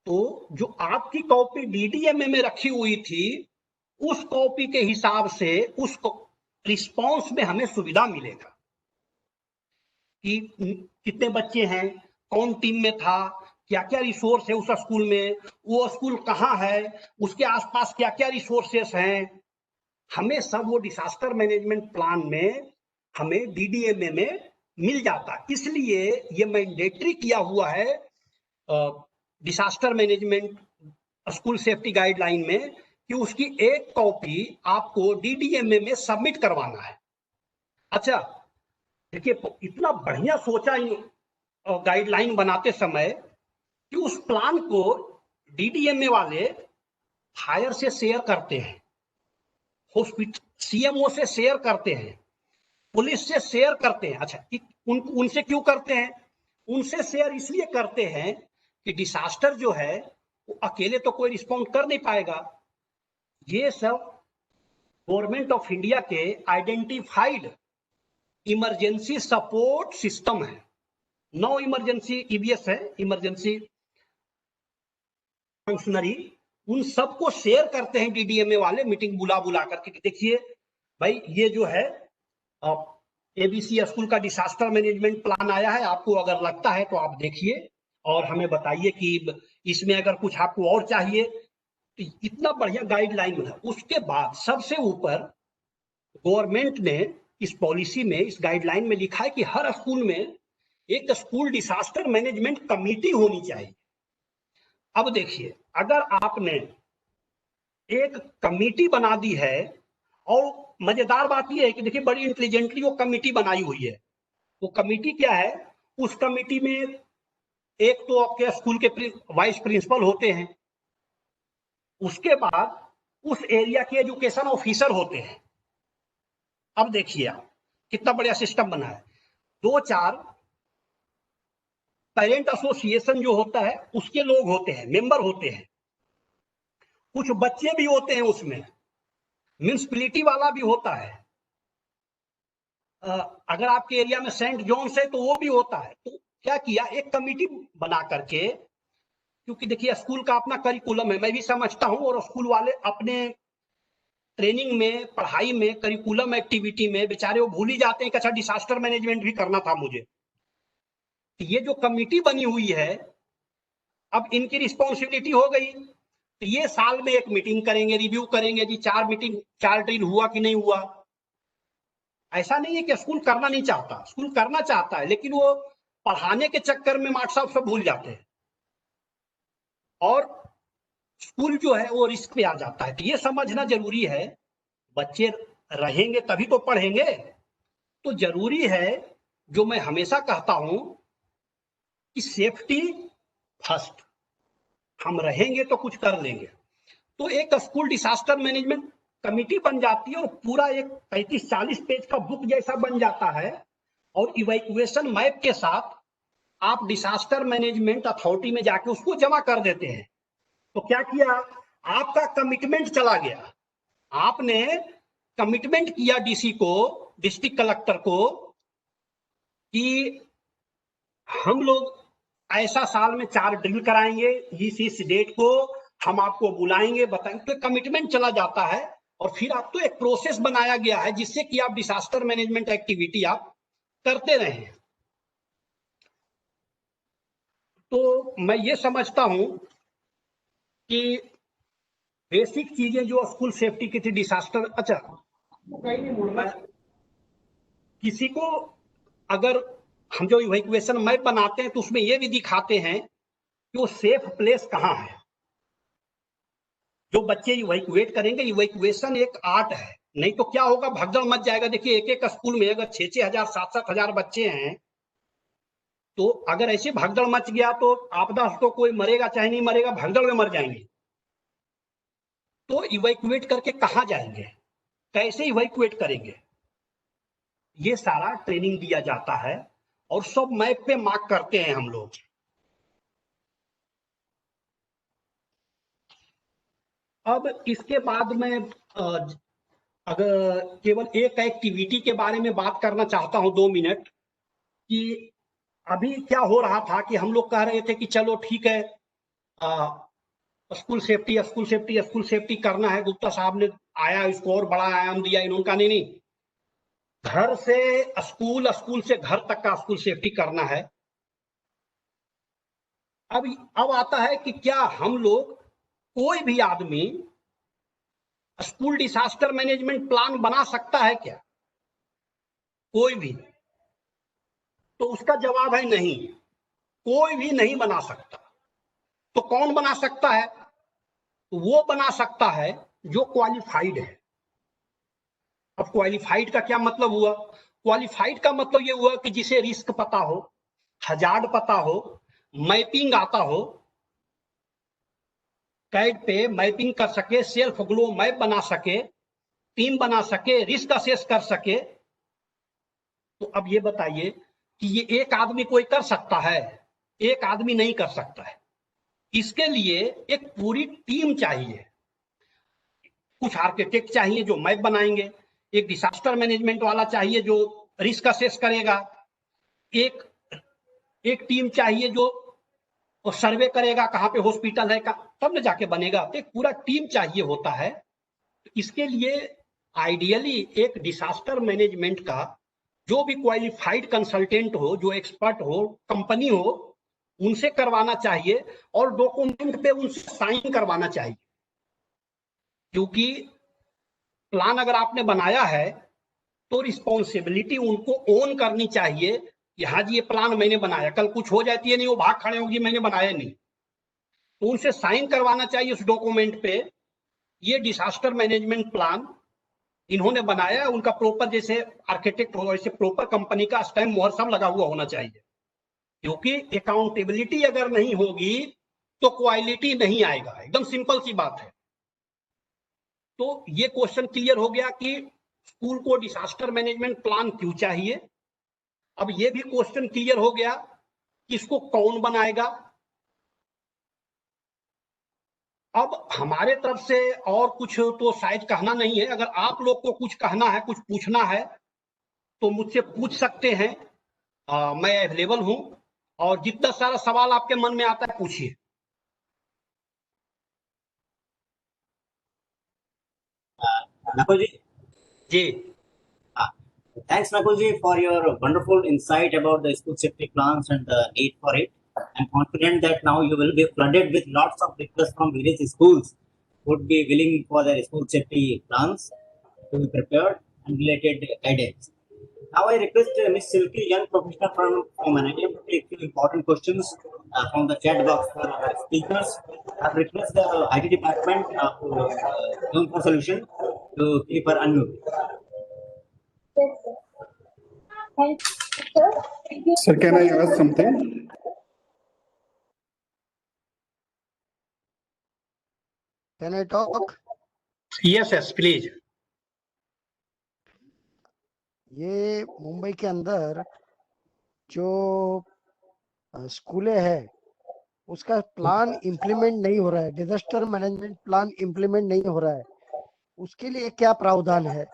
तो जो आपकी कॉपी डीडीएमए में रखी हुई थी उस कॉपी के हिसाब से उस रिस्पॉन्स में हमें सुविधा मिलेगा कि कितने बच्चे हैं, कौन टीम में था, क्या क्या रिसोर्स है उस स्कूल में, वो स्कूल कहाँ है, उसके आसपास क्या क्या रिसोर्सेस हैं। हमें सब वो डिसास्टर मैनेजमेंट प्लान में हमें डीडीएमए में मिल जाता है। इसलिए ये मैंडेटरी किया हुआ है disaster management school safety guideline में कि उसकी एक कॉपी आपको डीडीएमए में सबमिट करवाना है। अच्छा देखिए इतना बढ़िया सोचा गाइडलाइन बनाते समय कि उस प्लान को डीडीएमए वाले फायर से शेयर करते हैं, हॉस्पिटल सीएमओ से शेयर करते हैं, पुलिस से शेयर करते हैं। अच्छा उनसे क्यों करते हैं? उनसे शेयर इसलिए करते हैं कि डिसास्टर जो है वो अकेले तो कोई रिस्पॉन्ड कर नहीं पाएगा। ये सब गवर्नमेंट ऑफ इंडिया के आइडेंटिफाइड इमरजेंसी सपोर्ट सिस्टम है। 9 इमरजेंसी ईबीएस है, इमरजेंसी फंक्शनरी, उन सबको शेयर करते हैं डीडीएमए वाले मीटिंग बुला बुला करके। देखिए भाई ये जो है एबीसी स्कूल का डिसास्टर मैनेजमेंट प्लान आया है, आपको अगर लगता है तो आप देखिए और हमें बताइए कि इसमें अगर कुछ आपको और चाहिए। तो इतना बढ़िया गाइडलाइन है। उसके बाद सबसे ऊपर गवर्नमेंट ने इस पॉलिसी में, इस गाइडलाइन में लिखा है कि हर स्कूल में एक स्कूल डिसास्टर मैनेजमेंट कमेटी होनी चाहिए। अब देखिए, अगर आपने एक कमेटी बना दी है, और मजेदार बात यह है कि देखिए बड़ी इंटेलिजेंटली वो कमेटी बनाई हुई है। वो कमेटी क्या है, उस कमेटी में एक तो आपके स्कूल के वाइस प्रिंसिपल होते हैं, उसके बाद उस एरिया के एजुकेशन ऑफिसर होते हैं। अब देखिए आप कितना बढ़िया सिस्टम बना है। 2-4 पेरेंट एसोसिएशन जो होता है उसके लोग होते हैं, मेंबर होते हैं, कुछ बच्चे भी होते हैं उसमें, म्युनिसिपैलिटी वाला भी होता है, अगर आपके एरिया में सेंट जॉन्स है तो वो भी होता है। तो क्या किया, एक कमेटी बना करके, क्योंकि देखिए स्कूल का अपना करिकुलम है, मैं भी समझता हूं, और स्कूल वाले अपने ट्रेनिंग में, पढ़ाई में, करिकुलम एक्टिविटी में बेचारे वो भूल ही जाते हैं कि अच्छा डिसास्टर मैनेजमेंट भी करना था मुझे। ये जो कमेटी बनी हुई है, अब इनकी रिस्पॉन्सिबिलिटी हो गई, तो ये साल में एक मीटिंग करेंगे, रिव्यू करेंगे जी 4 ड्रिल हुआ कि नहीं हुआ। ऐसा नहीं है कि स्कूल करना नहीं चाहता, स्कूल करना चाहता है, लेकिन वो पढ़ाने के चक्कर में मास्टर साहब सब भूल जाते हैं और स्कूल जो है वो रिस्क पे आ जाता है। तो ये समझना जरूरी है, बच्चे रहेंगे तभी तो पढ़ेंगे। तो जरूरी है, जो मैं हमेशा कहता हूं कि सेफ्टी फर्स्ट, हम रहेंगे तो कुछ कर लेंगे। तो एक स्कूल डिसास्टर मैनेजमेंट कमेटी बन जाती है और पूरा एक 35-40 पेज का बुक जैसा बन जाता है, और इवैक्यूएशन मैप के साथ आप डिसास्टर मैनेजमेंट अथॉरिटी में जाके उसको जमा कर देते हैं। तो क्या किया, आपका कमिटमेंट चला गया, आपने कमिटमेंट किया डीसी को, डिस्ट्रिक्ट कलेक्टर को, कि हम लोग ऐसा साल में 4 ड्रिल कराएंगे, इस डेट को हम आपको बुलाएंगे, बताएंगे। तो कमिटमेंट चला जाता है, और फिर आप तो एक प्रोसेस बनाया गया है जिससे कि आप डिसास्टर मैनेजमेंट एक्टिविटी आप करते रहे। तो मैं ये समझता हूं कि बेसिक चीजें जो स्कूल सेफ्टी की थी, डिसास्टर, अच्छा किसी को अगर हम जो इवैक्यूएशन मैप बनाते हैं तो उसमें ये भी दिखाते हैं कि वो सेफ प्लेस कहाँ है। जो बच्चे इवैक्यूएट करेंगे, इवैक्यूएशन एक आर्ट है, नहीं तो क्या होगा, भगदड़ मच जाएगा। देखिए एक एक स्कूल में अगर 6-6 हजार 7-7 हजार बच्चे हैं, तो अगर ऐसे भगदड़ मच गया तो आपदा तो कोई मरेगा चाहे नहीं मरेगा, भगदड़ में मर जाएंगे। तो इवैक्यूएट करके कहाँ जाएंगे, कैसे इवैक्यूएट करेंगे, ये सारा ट्रेनिंग दिया जाता है और सब मैप पे मार्क करते हैं हम लोग। अब इसके बाद में अगर केवल एक एक्टिविटी के बारे में बात करना चाहता हूं 2 मिनट, कि अभी क्या हो रहा था कि हम लोग कह रहे थे कि चलो ठीक है, school safety school safety school safety करना है। गुप्ता साहब ने आया, इसको और बड़ा आयाम दिया, इन्होंने कहा नहीं, घर से स्कूल, स्कूल से घर तक का स्कूल सेफ्टी करना है। अब आता है कि क्या हम लोग, कोई भी आदमी स्कूल डिसास्टर मैनेजमेंट प्लान बना सकता है क्या, कोई भी? तो उसका जवाब है नहीं, कोई भी नहीं बना सकता। तो कौन बना सकता है? वो बना सकता है जो क्वालिफाइड है। अब क्वालिफाइड का क्या मतलब हुआ? क्वालिफाइड का मतलब ये हुआ कि जिसे रिस्क पता हो, हजार्ड पता हो, मैपिंग आता हो, कैड पे मैपिंग कर सके, सेल्फ ग्लो मैप बना सके, टीम बना सके, रिस्क असेस कर सके। तो अब ये बताइए कि ये एक आदमी कोई कर सकता है? एक आदमी नहीं कर सकता है। इसके लिए एक पूरी टीम चाहिए। कुछ आर्किटेक्ट चाहिए जो मैप बनाएंगे, एक डिसास्टर मैनेजमेंट वाला चाहिए जो रिस्क असेस करेगा, एक टीम चाहिए जो सर्वे करेगा कहाँ पे हॉस्पिटल है, तब न जाके बनेगा। तो एक पूरा टीम चाहिए होता है। इसके लिए आइडियली एक डिसास्टर मैनेजमेंट का जो भी क्वालिफाइड कंसल्टेंट हो, जो एक्सपर्ट हो, कंपनी हो, उनसे करवाना चाहिए और डॉक्यूमेंट पे उनसे साइन करवाना चाहिए। क्योंकि प्लान अगर आपने बनाया है तो रिस्पॉन्सिबिलिटी उनको ओन करनी चाहिए कि हाँ जी ये प्लान मैंने बनाया, कल कुछ हो जाती है नहीं वो भाग खड़े होगी मैंने बनाया नहीं, तो उनसे साइन करवाना चाहिए उस डॉक्यूमेंट पे, ये डिजास्टर मैनेजमेंट प्लान इन्होंने बनाया, उनका प्रॉपर जैसे आर्किटेक्ट हो वैसे प्रॉपर कंपनी का स्टैम्प मोहर सब लगा हुआ होना चाहिए, क्योंकि अकाउंटेबिलिटी अगर नहीं होगी तो क्वालिटी नहीं आएगा, एकदम सिंपल सी बात है। तो ये क्वेश्चन क्लियर हो गया कि स्कूल को डिजास्टर मैनेजमेंट प्लान क्यों चाहिए। अब ये भी क्वेश्चन क्लियर हो गया कि इसको कौन बनाएगा। अब हमारे तरफ से और कुछ तो शायद कहना नहीं है, अगर आप लोग को कुछ कहना है, कुछ पूछना है तो मुझसे पूछ सकते हैं, मैं अवेलेबल हूं, और जितना सारा सवाल आपके मन में आता है पूछिए। Nakul ji, ji thanks Nakul ji for your wonderful insight about the school safety plans and the need for it. I'm confident that now you will be flooded with lots of requests from various schools who would be willing for their school safety plans to be prepared and related guidance. Now I request Ms. Silky, young professional from NITM, to take few important questions from the chat box for our speakers. I request the IT department known for solution to keep her unmuted. Yes, sir. Thank you, sir. Thank you. Sir, can I ask something? Can I talk? Yes yes please. ये मुंबई के अंदर जो स्कूलें है उसका plan implement नहीं हो रहा है, डिजास्टर मैनेजमेंट प्लान इम्प्लीमेंट नहीं हो रहा है, उसके लिए क्या प्रावधान है?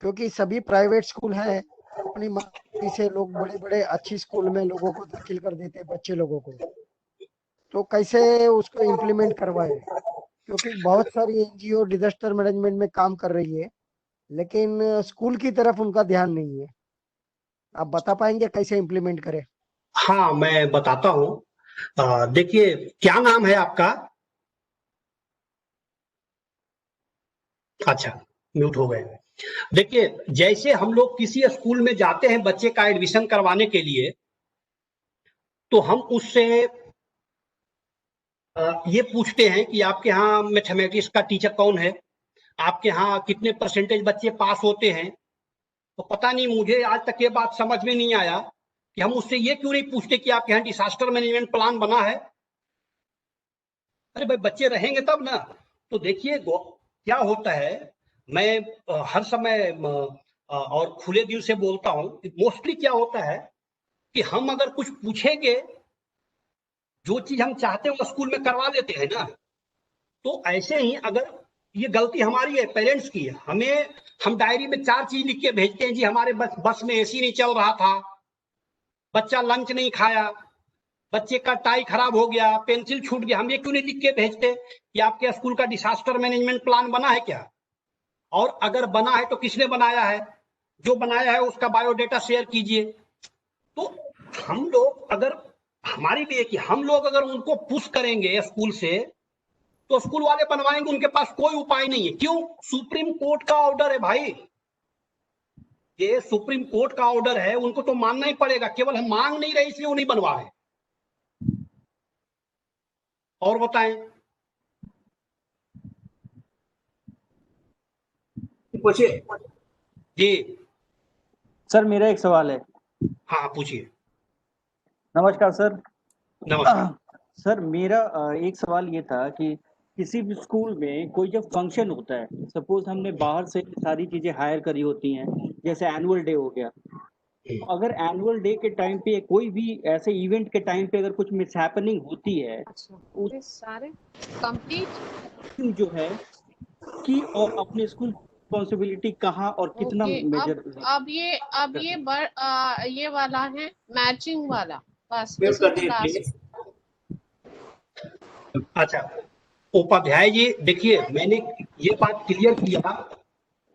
क्योंकि सभी प्राइवेट स्कूल हैं, अपनी मर्जी से लोग बड़े बड़े अच्छी स्कूल में लोगों को दाखिल कर देते हैं, बच्चे लोगों को, तो कैसे उसको इम्प्लीमेंट करवाए? क्योंकि बहुत सारी एनजीओ डिजास्टर मैनेजमेंट में काम कर रही है, लेकिन स्कूल की तरफ उनका ध्यान नहीं है। आप बता पाएंगे कैसे इम्प्लीमेंट करें? हाँ मैं बताता हूँ। देखिए क्या नाम है आपका? अच्छा म्यूट हो गए। देखिए जैसे हम लोग किसी स्कूल में जाते हैं बच्चे का एडमिशन करवाने के लिए, तो हम उससे ये पूछते हैं कि आपके यहाँ मैथमेटिक्स का टीचर कौन है, आपके यहाँ कितने परसेंटेज बच्चे पास होते हैं। तो पता नहीं मुझे आज तक ये बात समझ में नहीं आया कि हम उससे ये क्यों नहीं पूछते कि आपके यहाँ डिजास्टर मैनेजमेंट प्लान बना है। अरे भाई बच्चे रहेंगे तब ना। तो देखिए क्या होता है, मैं हर समय और खुले दिल से बोलता हूँ, मोस्टली क्या होता है कि हम अगर कुछ पूछेंगे, जो चीज हम चाहते हैं वो स्कूल में करवा देते हैं ना। तो ऐसे ही अगर ये गलती हमारी है, पेरेंट्स की है, हम डायरी में 4 चीज लिख के भेजते हैं, जी हमारे बस में एसी नहीं चल रहा था, बच्चा लंच नहीं खाया, बच्चे का टाई खराब हो गया, पेंसिल छूट गया। हम ये क्यों नहीं लिख के भेजते कि आपके स्कूल का डिजास्टर मैनेजमेंट प्लान बना है क्या, और अगर बना है तो किसने बनाया है, जो बनाया है उसका बायोडेटा शेयर कीजिए। तो हम लोग अगर हमारी भी है कि हम लोग अगर उनको पुश करेंगे स्कूल से, तो स्कूल वाले बनवाएंगे, उनके पास कोई उपाय नहीं है। क्यों? सुप्रीम कोर्ट का ऑर्डर है भाई, ये सुप्रीम कोर्ट का ऑर्डर है, उनको तो मानना ही पड़ेगा। केवल हम मांग नहीं रहे इसलिए वो नहीं बनवा रहे। और बताएं। पूछिए जी सर मेरा एक सवाल है। हाँ पूछिए। नमस्कार सर। नमस्कार। सर मेरा एक सवाल ये था कि किसी भी स्कूल में कोई जब फंक्शन होता है, सपोज हमने बाहर से सारी चीजें हायर करी होती हैं, जैसे एनुअल डे हो गया, अगर एनुअल डे के टाइम पे कोई भी ऐसे इवेंट के टाइम पे अगर कुछ मिसहैपनिंग होती है, उस सारे कंप्लीट जो है कि और अपने स्कूल रिस्पॉन्सिबिलिटी कहाँ और कितना मेजर। अब ये वाला है मैचिंग वाला, बस म्यूट कर इसी दीजिए क्लास। प्लीज। अच्छा उपाध्याय जी, देखिए मैंने ये बात क्लियर किया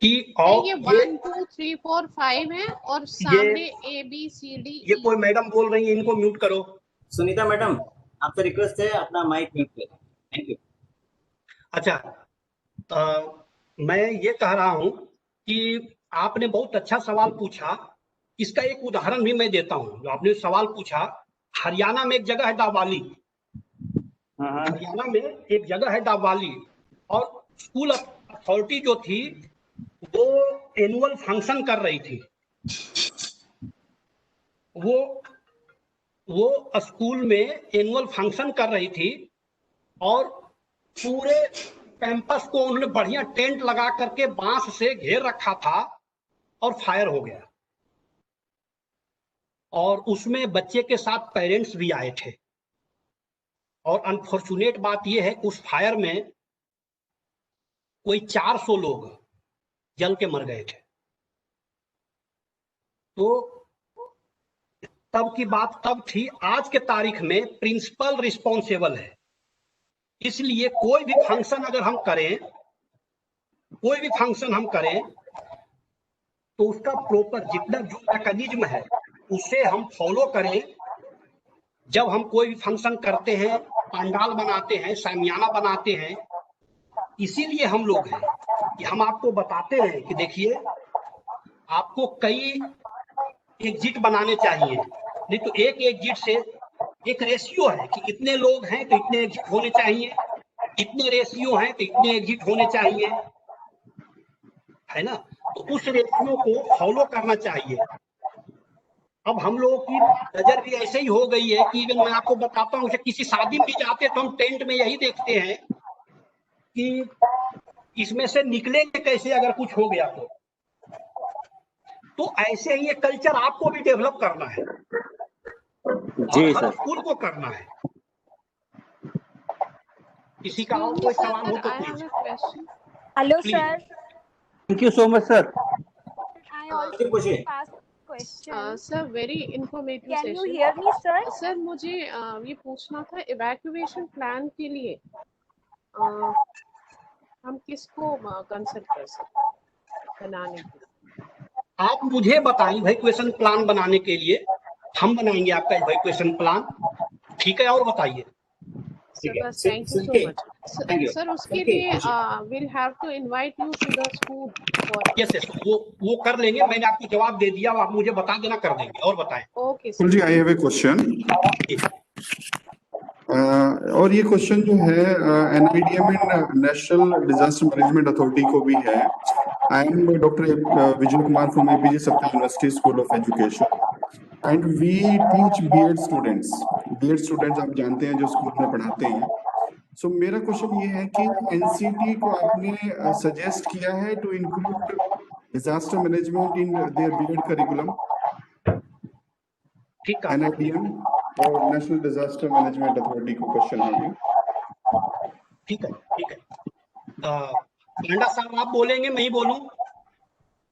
कि और ये 1 2 3 4 5 है और सामने ABCD। ये कोई मैडम बोल रही है, इनको म्यूट करो। सुनीता मैडम आपसे रिक्वेस्ट है अपना माइक म्यूट करें। Thank you. अच्छा मैं ये कह रहा हूं कि आपने बहुत अच्छा सवाल पूछा। इसका एक उदाहरण भी मैं देता हूँ। जो आपने सवाल पूछा, हरियाणा में एक जगह है डाबवाली, हरियाणा में एक जगह है डाबवाली, और स्कूल अथॉरिटी जो थी वो एनुअल फंक्शन कर रही थी। वो स्कूल में एनुअल फंक्शन कर रही थी और पूरे कैंपस को उन्होंने बढ़िया टेंट लगा करके बांस से घेर रखा था और फायर हो गया। और उसमें बच्चे के साथ पेरेंट्स भी आए थे। और अनफॉर्चुनेट बात यह है कि उस फायर में कोई 400 लोग जल के मर गए थे। तो तब की बात तब थी। आज के तारीख में प्रिंसिपल रिस्पॉन्सिबल है। इसलिए कोई भी फंक्शन अगर हम करें, कोई भी फंक्शन हम करें, तो उसका प्रॉपर जितना जो मैकेनिज्म है उसे हम फॉलो करें। जब हम कोई भी फंक्शन करते हैं, पंडाल बनाते हैं, शामियाना बनाते हैं, इसीलिए हम लोग हैं कि हम आपको बताते हैं कि देखिए आपको कई एग्जिट बनाने चाहिए। नहीं तो एक एग्जिट से एक रेशियो है कि इतने लोग हैं तो इतने एग्जिट होने चाहिए, इतने रेशियो हैं तो इतने एग्जिट होने चाहिए, है ना। तो उस रेशियो को फॉलो करना चाहिए। अब हम लोगों की नजर भी ऐसे ही हो गई है कि इवन मैं आपको बताता हूँ, किसी शादी में भी जाते तो हम टेंट में यही देखते हैं कि इसमें से निकलेंगे कैसे अगर कुछ हो गया तो ऐसे ही ये कल्चर आपको भी डेवलप करना है जी और हर सर। स्कूल को करना है। किसी का और कोई सवाल हो तो I have please. a question. Hello, Please. sir. Thank you so much sir. I also पूछिए। ask question. Sir, very informative Can you session. hear me, sir? Sir मुझे ये पूछना था, इवैक्यूएशन प्लान के लिए हम किसको कंसल्ट कर सकते हैं बनाने के लिए? आप मुझे बताएं इवैक्यूएशन प्लान बनाने के लिए, हम बनाएंगे आपका इवैक्यूएशन प्लान। ठीक है, और बताइए। सर बस thank you so much. Thank you. Sir उसके Okay, लिए will have to invite you to the school for. Yes yes, वो कर लेंगे। मैंने आपको जवाब दे दिया, आप मुझे बता देना, कर देंगे। और बताएं। ओके कुल जी, आई हैव ए क्वेश्चन। और ये क्वेश्चन जो है NIDM and National disaster management authority को भी है। I am doctor Vijay Kumar from APJ Satya university school of education and we teach B Ed students. B Ed students आप जानते हैं जो स्कूल में पढ़ाते हैं। सो मेरा क्वेश्चन ये है कि एनसीटी को आपने सजेस्ट किया है to include disaster management in their B Ed curriculum? ठीक है, एनआईडीएम और नेशनल डिजास्टर मैनेजमेंट अथॉरिटी को क्वेश्चन है ये। ठीक है, ठीक है। पांडा साहब आप बोलेंगे, मैं ही बोलूं?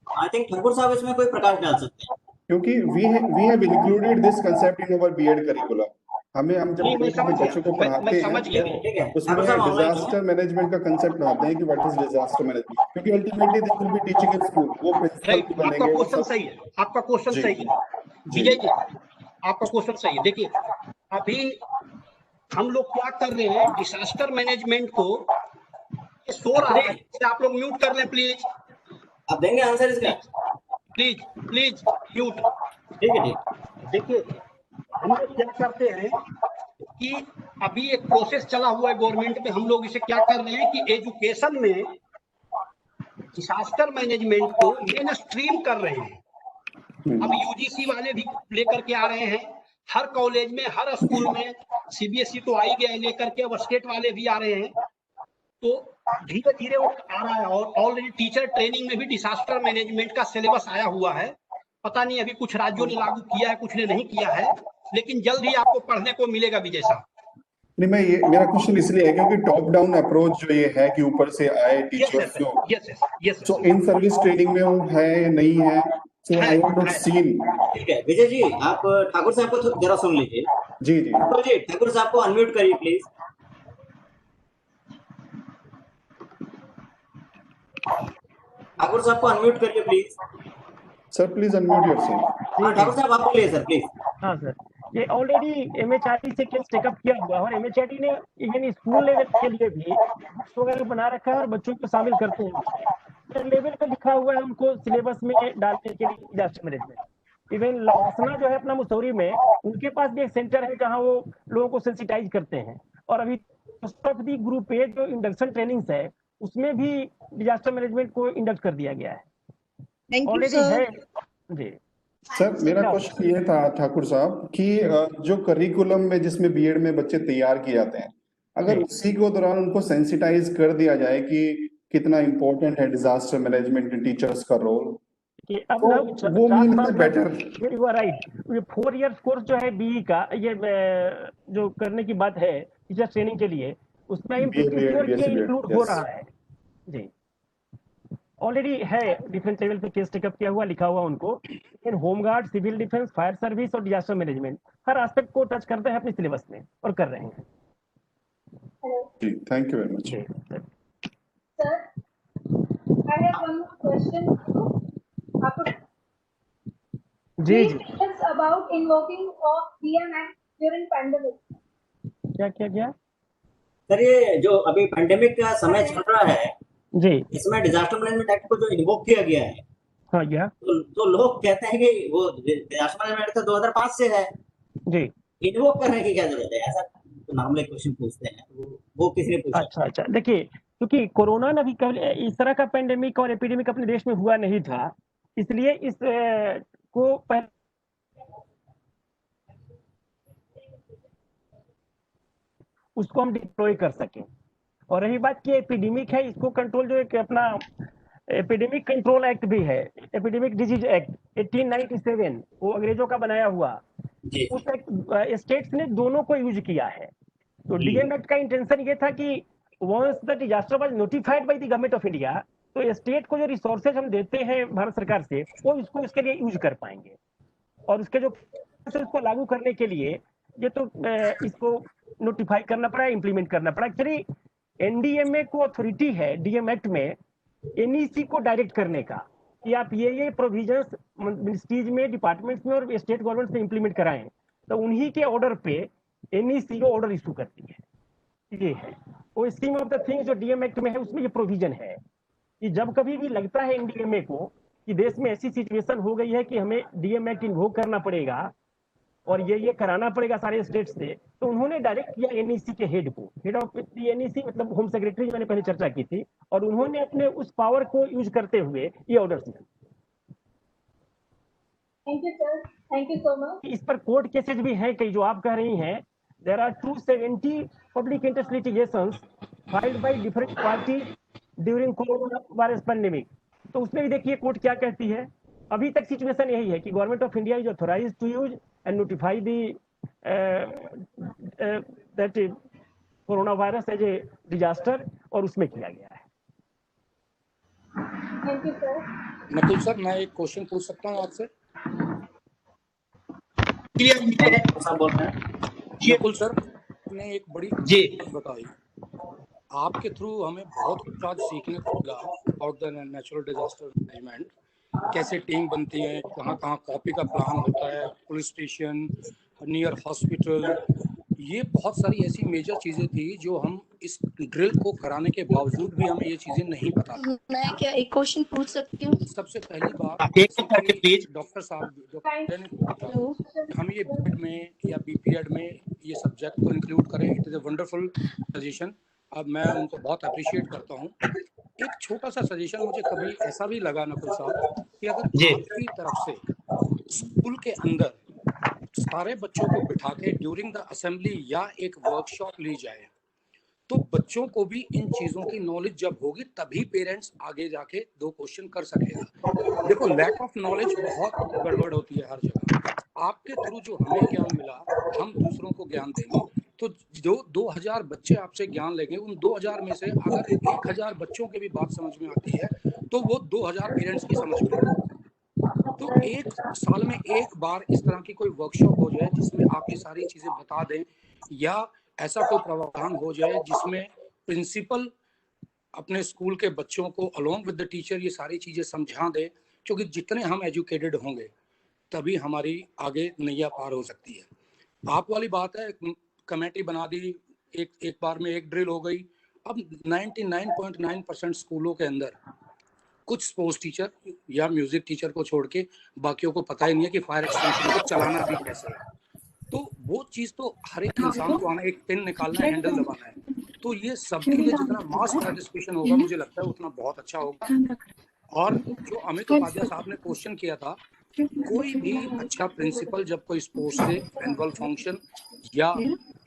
आई थिंक ठाकुर साहब इसमें कोई प्रकाश डाल सकते हैं, क्योंकि we have included this concept in our B Ed curriculum. हम जब नहीं, मैं समझ बच्चों को गया, मैं पढ़ाते समझ हैं गया। ठीक है। उसमें ठाकुर साहब online डिजास्टर मैनेजमेंट का कंसेप्ट पढ़ाते हैं कि व्हाट इज डिजास्टर मैनेजमेंट, क्योंकि ultimately they will be teaching in school. वो प्रिंसिपल राइट, आपका बनेंगे वो क्वेश्चन सब। सही है, आपका क्वेश्चन जी, सही है जी। विजय जी, आपका क्वेश्चन सही है। देखिए अभी हम लोग क्या कर रहे हैं, डिजास्टर मैनेजमेंट को, ये शोर आ रहा है, आप लोग म्यूट कर लें प्लीज, आप देंगे आंसर इसका? Please please mute. ठीक है, ठीक। देखिए हम लोग क्या करते हैं कि अभी एक प्रोसेस चला हुआ है गवर्नमेंट में। हम लोग इसे क्या कर रहे हैं कि एजुकेशन में डिजास्टर मैनेजमेंट को मेन स्ट्रीम कर रहे हैं। अब यूजीसी वाले भी लेकर के आ रहे हैं, हर कॉलेज में, हर स्कूल में। सीबीएसई तो आ ही गया है लेकर के, अब स्टेट वाले भी आ रहे हैं। तो धीरे धीरे वो आ रहा है और ऑलरेडी टीचर ट्रेनिंग में भी डिजास्टर मैनेजमेंट का सिलेबस आया हुआ है। पता नहीं अभी कुछ राज्यों ने लागू किया है, कुछ ने नहीं किया है, लेकिन जल्द ही आपको पढ़ने को मिलेगा विजय साहब। नहीं, मैं ये मेरा क्वेश्चन इसलिए है क्योंकि टॉप डाउन अप्रोच जो ये है कि ऊपर से आए टीचर्स जो, yes so in service training में वो है नहीं है, सो आई हैव नॉट सीन। ठीक है विजय जी, आप ठाकुर साहब को जरा सुन लीजिए। जी जी ठाकुर जी, ठाकुर साहब को अनम्यूट करिए प्लीज। ठाकुर साहब को अनम्यूट करिए please. Sir, please unmute yourself. हाँ ठाकुर साहब आप बोलिए सर प्लीज। हाँ सर, ये ऑलरेडी एमएचआरडी से केस टेकअप किया हुआ है और एमएचआरडी ने इवन स्कूल लेवल के लिए भी बुक्स वगैरह बना रखा है और बच्चों को शामिल करते हैं। लेवल पे लिखा हुआ है उनको सिलेबस में डालने के लिए डिजास्टर मैनेजमेंट। इवन लवासना जो है अपना मुसौरी में, उनके पास भी एक सेंटर है जहाँ वो लोगों को सेंसिटाइज करते हैं। और अभी दी ग्रुप ए जो इंडक्शन ट्रेनिंग्स है उसमें भी डिजास्टर मैनेजमेंट को इंडक्ट कर दिया गया है, ऑलरेडी है जी। सर मेरा क्वेश्चन ये था ठाकुर साहब कि जो करिकुलम में जिसमें बीएड में बच्चे तैयार किए जाते हैं, अगर उसी के दौरान उनको सेंसिटाइज कर दिया जाए कि कितना इम्पोर्टेंट है डिजास्टर मैनेजमेंट टीचर्स का रोल, कि अब तो वो मुझे बेटर। You are right. ये 4 इयर्स कोर्स जो है बीई का, ये जो करने की बात है टीचर ट्रेनिंग के लिए, उसमें इंक्लूड हो रहा है जी। ऑलरेडी है, डिफरेंट लेवल पे केस टेकअप किया हुआ, लिखा हुआ उनको। लेकिन home guard, civil defence, fire service और डिजास्टर मैनेजमेंट हर एस्पेक्ट को टच करते हैं अपने सिलेबस में और कर रहे हैं जी। Thank you very much sir. I have one question जी जी। About invoking of DM act during pandemic. क्या सर, ये जो अभी पैंडेमिक का समय चल रहा है जी, इसमें डिजास्टर मैनेजमेंट एक्ट को जो इन्वोक किया गया है, हाँ या तो लोग कहते हैं कि वो डिजास्टर मैनेजमेंट एक्ट तो 2005 से है जी। इन्वोक करने की क्या जरूरत है? ऐसा तो नॉर्मल क्वेश्चन पूछते हैं, वो किसी ने पूछा? अच्छा, देखिए क्योंकि कोरोना ने भी कभी इस तरह का पेंडेमिक और एपिडेमिक अपने देश में हुआ नहीं था, इसलिए इस को उसको हम डिप्लॉय कर सकें। और रही बात की एपिडेमिक है, इसको कंट्रोल जो एक अपना एपिडेमिक कंट्रोल एक्ट भी है, एपिडेमिक डिजीज एक्ट 1897, वो अंग्रेजों का बनाया हुआ, उस स्टेट्स ने दोनों को यूज किया है। तो डीएम एक्ट का इंटेंशन ये था कि once the disaster was notified by the government of India, तो स्टेट को जो रिसोर्सेज हम देते हैं भारत सरकार से, वो इसको इसके लिए यूज कर पाएंगे। और उसके जो उसको लागू करने के लिए ये तो इसको नोटिफाई करना पड़ा, इम्प्लीमेंट करना पड़ा। एक्चुअली एनडीएमए को अथॉरिटी है डीएम एक्ट में एनईसी को डायरेक्ट करने का कि आप ये प्रोविजंस मिनिस्ट्रीज में, डिपार्टमेंट्स में और स्टेट गवर्नमेंट से इम्प्लीमेंट कराएं, तो उन्हीं के ऑर्डर पे एनईसी को ऑर्डर इशू करती है। ये है वो स्कीम ऑफ द थिंग्स जो डीएम एक्ट में है, उसमें ये प्रोविजन है कि जब कभी भी लगता है एनडीएमए को कि देश में ऐसी सिचुएशन हो गई है कि हमें डीएम एक्ट इन्वोक करना पड़ेगा और ये कराना पड़ेगा सारे स्टेट से, तो उन्होंने डायरेक्ट किया एनईसी के हेड को, हेड ऑफ एनईसी मतलब होम सेक्रेटरी, मैंने पहले चर्चा की थी, और उन्होंने अपने उस पावर को यूज करते हुए ये ऑर्डर दिया। Thank you sir, thank you so much. इस पर कोर्ट केसेज भी हैं कई जो आप कह रही हैं। There are 270 public interest litigations filed by different party during corona virus pandemic. तो उसमें भी देखिए कोर्ट क्या कहती है। अभी तक सिचुएशन यही है कि government of India is authorised to use and notify the that corona virus as a disaster, और उसमें किया गया है। Thank you sir. Nakul sir, मैं एक क्वेश्चन पूछ सकता हूँ आपसे? नकुल सर ने एक बड़ी बात बताई, आपके थ्रू हमें बहुत कुछ आज सीखने को मिला about the natural disaster management, कैसे टीम बनती है, कहाँ कहाँ कॉपी का प्लान होता है, पुलिस स्टेशन, नियर हॉस्पिटल, ये बहुत सारी ऐसी मेजर चीजें थी जो हम इस ड्रिल को कराने के बावजूद भी हमें ये चीजें नहीं पता थी। मैं क्या एक क्वेश्चन पूछ सकती हूँ? सबसे पहली बात, डॉक्टर साहब हम ये बीएड में या बीपीएड में ये सब्जेक्ट को इंक्लूड करें, it is a wonderful suggestion. अब मैं उनको बहुत अप्रिशिएट करता हूँ। एक छोटा सा सजेशन मुझे कभी ऐसा भी लगा नकुल साहब कि अगर आपकी तरफ से स्कूल के अंदर सारे बच्चों को बिठा के ड्यूरिंग द असेंबली या एक वर्कशॉप ली जाए, तो बच्चों को भी इन चीजों की नॉलेज जब होगी तभी पेरेंट्स आगे जाके 2 क्वेश्चन कर सकेगा। देखो, लैक ऑफ नॉलेज बहुत गड़बड़ होती है हर जगह। आपके थ्रू जो हमें ज्ञान मिला, हम दूसरों को ज्ञान देंगे, तो जो 2000 बच्चे आपसे ज्ञान लेंगे, उन 2000 में से अगर 1000 बच्चों की भी बात समझ में आती है तो वो 2000 पेरेंट्स की समझ में आती है। तो एक साल में एक बार इस तरह की कोई वर्कशॉप हो जाए जिसमें आप ये सारी चीजें बता दें, या ऐसा कोई प्रावधान हो जाए जिसमें प्रिंसिपल अपने स्कूल के बच्चों को अलोंग विद द टीचर ये सारी चीजें समझा दे, क्योंकि जितने हम एजुकेटेड होंगे तभी हमारी आगे नैया पार हो सकती है। आप वाली बात है, कमेटी बना दी, एक बार में एक ड्रिल हो गई। अब 99.9% स्कूलों के अंदर कुछ स्पोर्ट्स टीचर या म्यूजिक टीचर को छोड़ के बाकियों को पता ही नहीं है कि फायर एक्सटेंशन को चलाना भी कैसे है। तो वो चीज तो हर एक इंसान को आना, एक पिन निकालना है, हैंडल दबाना है। तो ये सबके लिए जितना मास पार्टिसिपेशन होगा मुझे लगता है उतना बहुत अच्छा होगा। और जो अमित उपाध्याय साहब ने क्वेश्चन किया था, कोई भी अच्छा प्रिंसिपल जब कोई स्पोर्ट्स डे, एनुअल फंक्शन या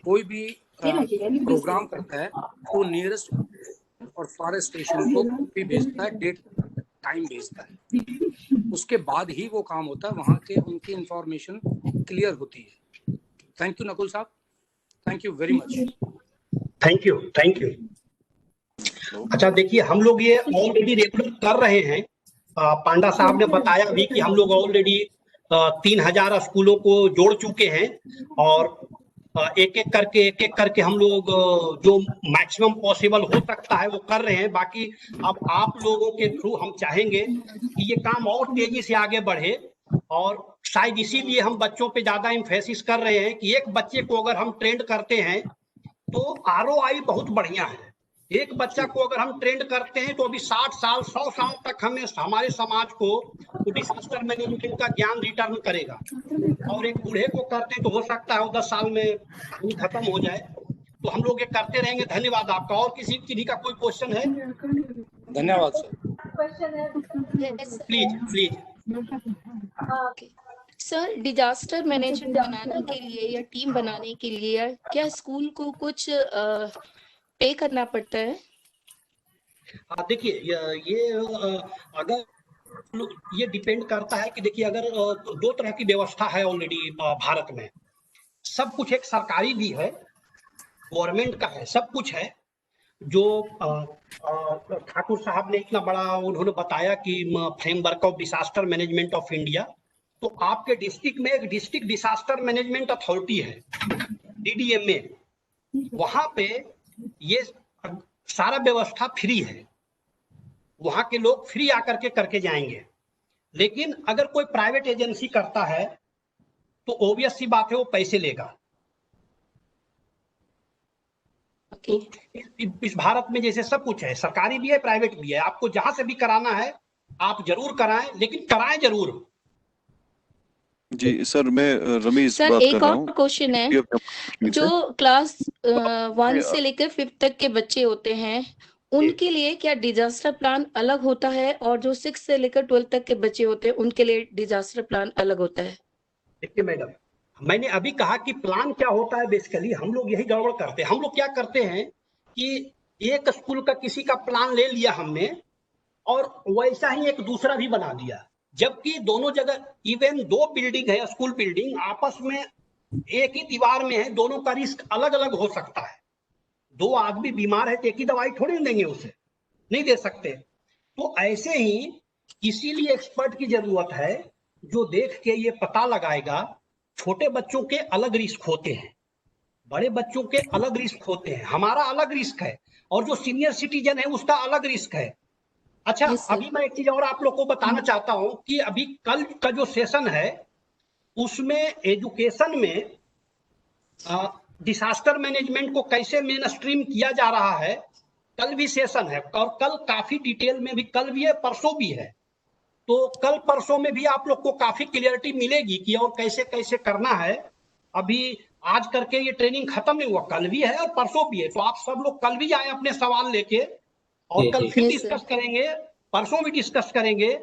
कोई भी प्रोग्राम करता है तो नियरेस्ट और फारेस्ट स्टेशन को कॉपी भेजता है, डेट टाइम भेजता है, उसके बाद ही वो काम होता है, वहां के उनकी इंफॉर्मेशन क्लियर होती है। थैंक यू नकुल साहब, thank you very much. Thank you, thank you. अच्छा देखिए, हम लोग ये ऑलरेडी रेगुलर कर रहे हैं। पांडा साहब ने बताया भी कि हम लोग ऑलरेडी 3000 स्कूलों को जोड़ चुके हैं और एक एक करके हम लोग जो मैक्सिमम पॉसिबल हो सकता है वो कर रहे हैं। बाकी अब आप लोगों के थ्रू हम चाहेंगे कि ये काम और तेजी से आगे बढ़े और शायद इसीलिए हम बच्चों पे ज्यादा एम्फेसिस कर रहे हैं कि एक बच्चे को अगर हम ट्रेंड करते हैं तो ROI बहुत बढ़िया है। एक बच्चा को अगर हम ट्रेंड करते हैं तो अभी 60 साल 100 साल तक हमें हमारे समाज को डिजास्टर मैनेजमेंट का ज्ञान रिटर्न करेगा। और एक बूढ़े को करते हैं तो हो सकता है वो 10 साल में खत्म हो जाए। तो हम लोग ये करते रहेंगे। धन्यवाद आपका। और किसी का कोई क्वेश्चन है? धन्यवाद sir. Please. Sir, disaster management बनाने के लिए या टीम बनाने के लिए क्या स्कूल को कुछ पे करना पड़ता है? देखिए ये अगर ये डिपेंड करता है कि देखिए अगर 2 तरह की व्यवस्था है ऑलरेडी भारत में। सब कुछ एक सरकारी भी है, गवर्नमेंट का है, सब कुछ है। जो ठाकुर साहब ने इतना बड़ा उन्होंने बताया कि framework of disaster management of India, तो आपके डिस्ट्रिक्ट में एक डिस्ट्रिक्ट डिजास्टर मैनेजमेंट अथॉरिटी है, DDMA। वहां पे ये सारा व्यवस्था फ्री है, वहां के लोग फ्री आकर के करके जाएंगे। लेकिन अगर कोई प्राइवेट एजेंसी करता है तो ऑब्वियस सी बात है वो पैसे लेगा। तो इस भारत में जैसे सब कुछ है, सरकारी भी है, प्राइवेट भी है। आपको जहां से भी कराना है आप जरूर कराएं, लेकिन कराएं जरूर। जी सर, मैं रमेश सर, बात एक कर रहा और हूँ। क्वेश्चन है, जो क्लास 1 से लेकर 5th तक के बच्चे होते हैं उनके लिए क्या डिजास्टर प्लान अलग होता है, और जो 6 से लेकर 12 तक के बच्चे होते हैं उनके लिए डिजास्टर प्लान अलग होता है? देखिए मैडम, मैंने अभी कहा कि प्लान क्या होता है। बेसिकली हम लोग यही गड़बड़ करते हैं। हम लोग क्या करते हैं कि एक स्कूल का किसी का प्लान ले लिया हमने और वैसा ही एक दूसरा भी बना दिया, जबकि दोनों जगह इवन 2 बिल्डिंग है, स्कूल बिल्डिंग आपस में एक ही दीवार में है, दोनों का रिस्क अलग अलग हो सकता है। 2 आदमी बीमार है तो एक ही दवाई थोड़ी देंगे, उसे नहीं दे सकते। तो ऐसे ही इसीलिए एक्सपर्ट की जरूरत है जो देख के ये पता लगाएगा। छोटे बच्चों के अलग रिस्क होते हैं, बड़े बच्चों के अलग रिस्क होते हैं, हमारा अलग रिस्क है, और जो सीनियर सिटीजन है उसका अलग रिस्क है। अच्छा, अभी मैं एक चीज और आप लोग को बताना चाहता हूं कि अभी कल का जो सेशन है उसमें एजुकेशन में डिजास्टर मैनेजमेंट को कैसे मेन स्ट्रीम किया जा रहा है, कल भी सेशन है। और कल काफी डिटेल में भी, कल भी है परसों भी है, तो कल परसों में भी आप लोग को काफी क्लियरिटी मिलेगी कि और कैसे कैसे करना है। अभी आज करके ये ट्रेनिंग खत्म नहीं हुआ, कल भी है और परसों भी है। तो आप सब लोग कल भी आए अपने सवाल लेके, और कल फिर डिस्कस करेंगे, परसों भी डिस्कस करेंगे।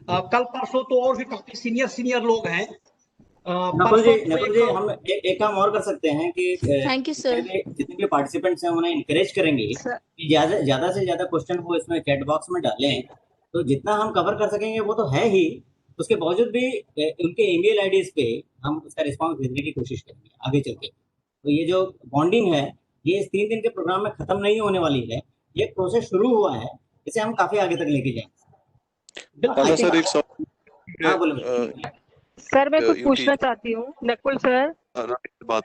कल परसों तो और भी काफी सीनियर लोग हैं। नकुल जी हम एक काम और कर सकते हैं कि थैंक यू सर, जितने भी पार्टिसिपेंट्स हैं उन्हें इनकरेज करेंगे कि ज्यादा से ज्यादा क्वेश्चन वो इसमें चैट बॉक्स में डालें। तो जितना हम कवर कर सकेंगे वो तो है ही, उसके बावजूद भी उनके ईमेल आईडीज पे हम उसका रिस्पांस भेजने की कोशिश करेंगे आगे चल के। तो ये जो बॉन्डिंग है ये इस 3 दिन के प्रोग्राम में खत्म नहीं होने वाली है, ये प्रोसेस शुरू हुआ है, इसे हम काफी आगे तक लेके जाएंगे। सर एक सवाल, सर मैं कुछ पूछना चाहती हूँ नकुल सर। बात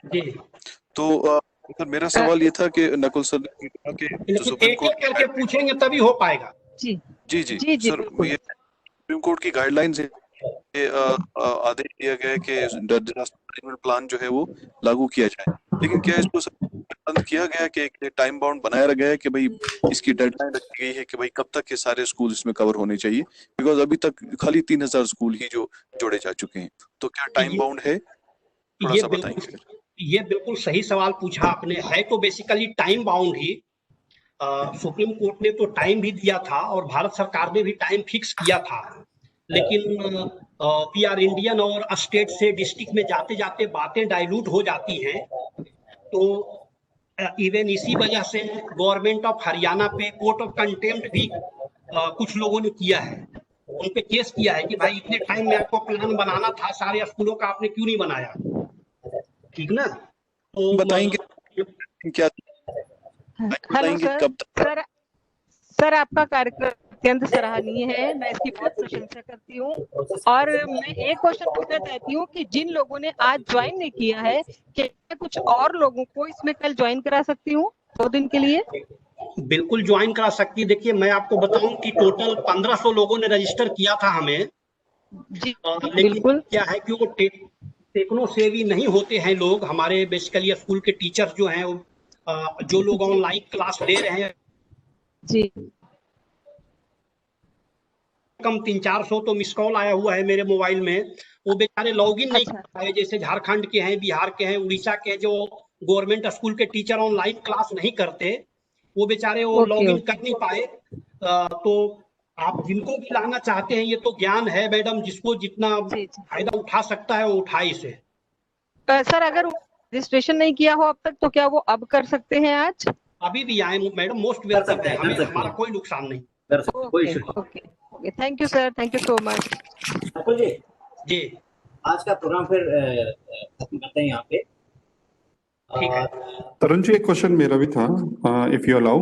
तो सर मेरा सवाल ये था कि नकुल सर ने कहा कि जो सुप्रीम कोर्ट करके पूछेंगे तभी हो पाएगा। जी सर, ये सुप्रीम कोर्ट की गाइडलाइंस है, आदेश दिया गया है कि डिजास्टर मैनेजमेंट प्लान जो है वो लागू किया जाए, लेकिन क्या इसको बंद किया गया कि एक टाइम बाउंड बनाया गया है कि भाई इसकी डेडलाइन रखी गई है कि भाई कब तक के सारे स्कूल इसमें कवर होने चाहिए? बिकॉज अभी तक खाली 3000 स्कूल ही जो जोड़े जा चुके हैं, तो क्या टाइम बाउंड है? थोड़ा सा बताएंगे। ये बिल्कुल सही सवाल पूछा आपने। है तो बेसिकली टाइम बाउंड ही। सुप्रीम कोर्ट ने तो टाइम भी दिया था और भारत सरकार ने भी टाइम फिक्स किया था, लेकिन वी आर इंडियन और स्टेट से डिस्ट्रिक्ट में जाते जाते बातें डाइल्यूट हो जाती हैं। तो इवन इसी वजह से गवर्नमेंट ऑफ हरियाणा पे कोर्ट ऑफ कंटेम्प्ट भी कुछ लोगों ने किया है, उन पे केस किया है कि भाई इतने टाइम में आपको प्लान बनाना था, सारे स्कूलों का आपने क्यों नहीं बनाया। ठीक ना? तो बताएंगे क्या? हेलो सर, सर आपका कार्यक्रम अत्यंत सराहनीय है, मैं इसकी बहुत प्रशंसा करती हूँ। और मैं एक क्वेश्चन पूछना चाहती हूँ कि जिन लोगों ने आज ज्वाइन नहीं किया है, क्या मैं कुछ और लोगों को इसमें कल ज्वाइन करा सकती हूँ 2 दिन के लिए? बिल्कुल ज्वाइन करा सकती है। देखिए मैं आपको बताऊं कि टोटल 1500 लोगों ने रजिस्टर किया था हमें जी, लेकिन क्या है कि वो टेक्नो सेवी नहीं होते हैं लोग हमारे। बेसिकली स्कूल के टीचर्स जो हैं, जो लोग ऑनलाइन क्लास ले रहे हैं जी, कम 300-400 तो मिस कॉल आया हुआ है मेरे मोबाइल में। वो बेचारे लॉगिन नहीं कर पाए, जैसे झारखंड के हैं, बिहार के हैं, उड़ीसा के हैं, जो गवर्नमेंट स्कूल के टीचर ऑनलाइन क्लास नहीं करते, वो बेचारे वो लॉगिन कर नहीं पाए। तो आप जिनको भी लाना चाहते हैं, ये तो ज्ञान है मैडम, जिसको जितना फायदा उठा सकता है वो उठाए इसे। सर अगर रजिस्ट्रेशन नहीं किया हो अब तक, तो क्या वो अब कर सकते हैं आज? अभी भी आए मैडम, मोस्ट वेलकम है, हमें हमारा कोई नुकसान नहीं। Okay, thank you sir, thank you so much. जी आज का प्रोग्राम फिर खत्म करते हैं यहाँ पे। ठीक है। तरुण जी, एक क्वेश्चन मेरा भी था, इफ यू अलाउ।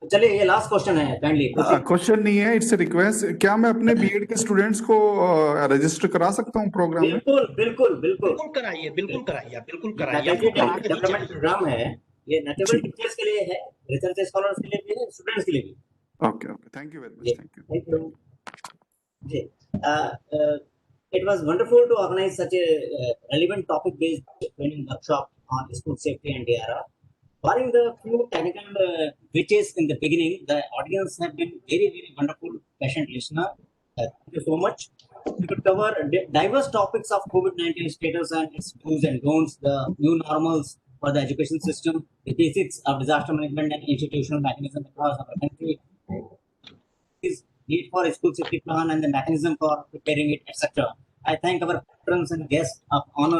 चलिए, ये लास्ट क्वेश्चन है, काइंडली। क्वेश्चन नहीं है, इट्स रिक्वेस्ट। क्या मैं अपने बीएड के स्टूडेंट्स को रजिस्टर करा सकता हूँ प्रोग्राम में? बिल्कुल बिल्कुल बिल्कुल बिल्कुल कराइए, बिल्कुल कराइए, बिल्कुल कराइए। डेवलपमेंट प्रोग्राम है ये, न केवल टीचर्स के लिए है, रिसर्च स्कॉलर्स के लिए भी है, स्टूडेंट्स के लिए भी। Okay okay, thank you very much, thank you ji. It was wonderful to organize such a relevant topic-based training workshop on school safety and DRR. Barring the few technical glitches in the beginning, the audience have been very, very wonderful, patient listener. Thank you so much. We could cover diverse topics of COVID-19 status and its do's and don'ts, the new normals for the education system, the basics of disaster management and institutional mechanism across our country, need for a school safety plan and the mechanism for preparing it, etc. I thank our patrons and guests of honor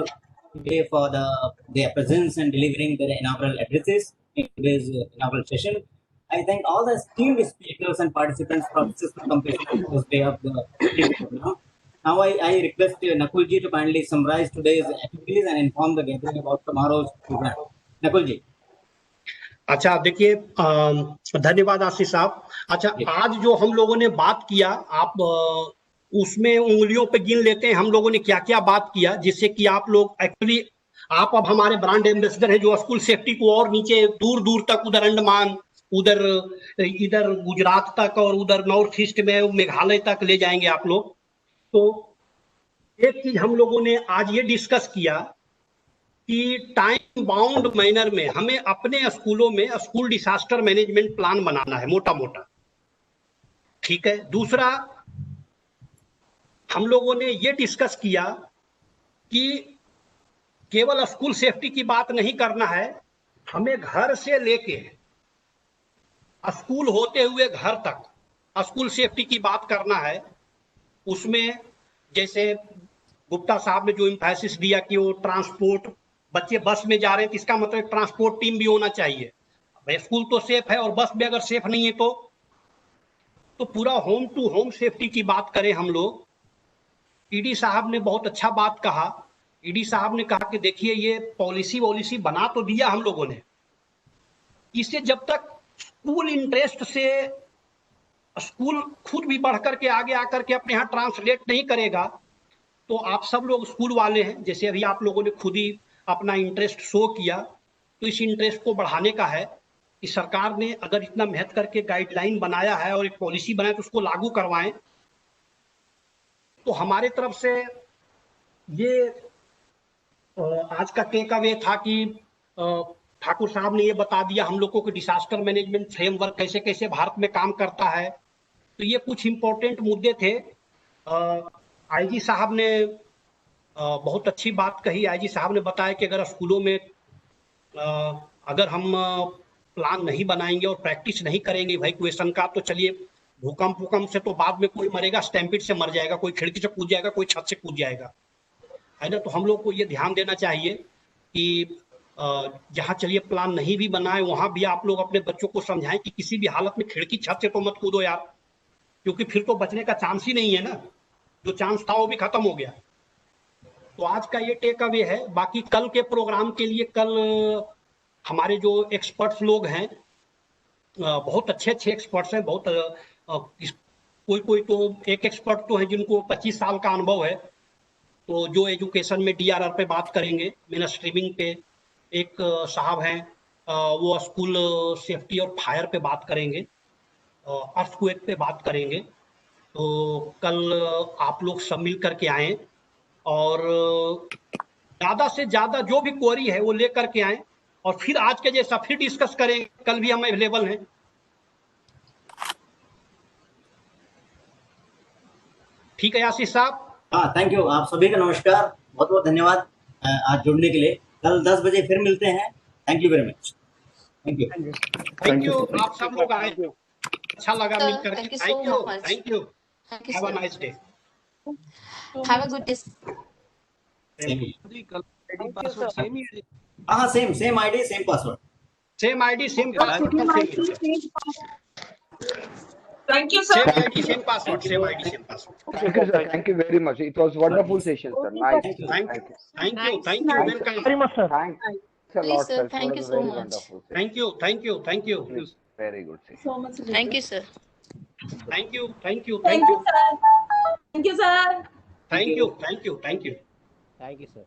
today for their presence and delivering their inaugural addresses in today's inaugural session. I thank all the esteemed speakers and participants for successful completion of this day of the program. Now I request Nakul ji to kindly summarize today's activities and inform the gathering about tomorrow's program. Nakul ji. अच्छा देखिए, धन्यवाद आशीष साहब। अच्छा, आज जो हम लोगों ने बात किया, आप उसमें उंगलियों पे गिन लेते हैं हम लोगों ने क्या क्या बात किया, जिससे कि आप लोग एक्चुअली आप अब हमारे ब्रांड एम्बेसडर हैं, जो स्कूल सेफ्टी को और नीचे दूर दूर तक, उधर अंडमान, उधर इधर गुजरात तक और उधर नॉर्थ ईस्ट में मेघालय तक ले जाएंगे आप लोग। तो एक चीज हम लोगों ने आज ये डिस्कस किया कि टाइम बाउंड मैनर में हमें अपने स्कूलों में स्कूल डिजास्टर मैनेजमेंट प्लान बनाना है, मोटा मोटा। ठीक है। दूसरा, हम लोगों ने ये डिस्कस किया कि केवल स्कूल सेफ्टी की बात नहीं करना है, हमें घर से लेके स्कूल होते हुए घर तक स्कूल सेफ्टी की बात करना है। उसमें जैसे गुप्ता साहब ने जो एम्फेसिस दिया कि वो ट्रांसपोर्ट, बच्चे बस में जा रहे हैं तो इसका मतलब ट्रांसपोर्ट टीम भी होना चाहिए। भाई स्कूल तो सेफ है और बस भी अगर सेफ नहीं है तो पूरा होम टू होम सेफ्टी की बात करें हम लोग। ईडी साहब ने बहुत अच्छा बात कहा। ईडी साहब ने कहा कि देखिए ये पॉलिसी बना तो दिया हम लोगों ने, इसे जब तक स्कूल इंटरेस्ट से स्कूल खुद भी बढ़ करके आगे आकर के अपने यहाँ ट्रांसलेट नहीं करेगा, तो आप सब लोग स्कूल वाले हैं, जैसे अभी आप लोगों ने खुद ही अपना इंटरेस्ट शो किया, तो इस इंटरेस्ट को बढ़ाने का है कि सरकार ने अगर इतना मेहनत करके गाइडलाइन बनाया है और एक पॉलिसी बनाया तो उसको लागू करवाएं। तो हमारे तरफ से ये आज का टेक अवे था कि ठाकुर साहब ने ये बता दिया हम लोगों को डिजास्टर मैनेजमेंट फ्रेमवर्क कैसे कैसे भारत में काम करता है। तो ये कुछ इंपॉर्टेंट मुद्दे थे। आईजी साहब ने बहुत अच्छी बात कही। आईजी साहब ने बताया कि अगर स्कूलों में अगर हम प्लान नहीं बनाएंगे और प्रैक्टिस नहीं करेंगे इवैक्यूएशन का, तो चलिए भूकंप से तो बाद में कोई मरेगा, स्टैम्पिड से मर जाएगा, कोई खिड़की से कूद जाएगा, कोई छत से कूद जाएगा, है ना। तो हम लोग को ये ध्यान देना चाहिए कि जहाँ चलिए प्लान नहीं भी बनाए वहां भी आप लोग अपने बच्चों को समझाएं कि किसी भी हालत में खिड़की छत से तो मत कूदो यार, क्योंकि फिर तो बचने का चांस ही नहीं है ना, जो चांस था वो भी खत्म हो गया। तो आज का ये टेक अवे है। बाकी कल के प्रोग्राम के लिए कल हमारे जो एक्सपर्ट्स लोग हैं, बहुत अच्छे एक्सपर्ट्स हैं, बहुत कोई तो एक एक्सपर्ट तो है जिनको 25 साल का अनुभव है, तो जो एजुकेशन में DRR पे बात करेंगे, मेन स्ट्रीमिंग पे एक साहब हैं, वो स्कूल सेफ्टी और फायर पे बात करेंगे, अर्थक्वेक पे बात करेंगे। तो कल आप लोग सब मिल करके आए और ज़्यादा से ज़्यादा जो भी क्वेरी है वो ले करके आए और फिर आज के जैसा फिर डिस्कस करें। कल भी हम अवेलेबल हैं। ठीक है आशीष साहब। हाँ, थैंक यू। आप सभी का नमस्कार, बहुत बहुत धन्यवाद आज जुड़ने के लिए। कल 10 बजे फिर मिलते हैं। Thank you very much. Thank you. Thank you. आप सब लोग आए, अच्छा लगा Sir, मिलकर। thank you so thank you, much. Thank you. Thank you, have a sir. Nice day. Have a good day. हाँ, same ID same password. Same ID same password. Thank you, sir. Same ID, same password. Same ID, same password. Thank you, sir. Thank you very much. It was wonderful session, sir. Nice. Thank you. Thank you. Thank Welcome. very much, sir. Thanks a Please, lot, sir. sir. It Thank was you so very much. wonderful. Thank you. Thank you. Thank you. Very good session. So much. Thank you, sir. Thank you. Thank you. Thank you, sir. Thank you, sir. Thank you. Thank you. Thank you. Thank you, sir.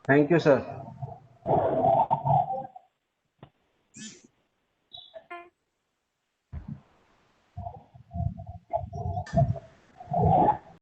Thank you, sir.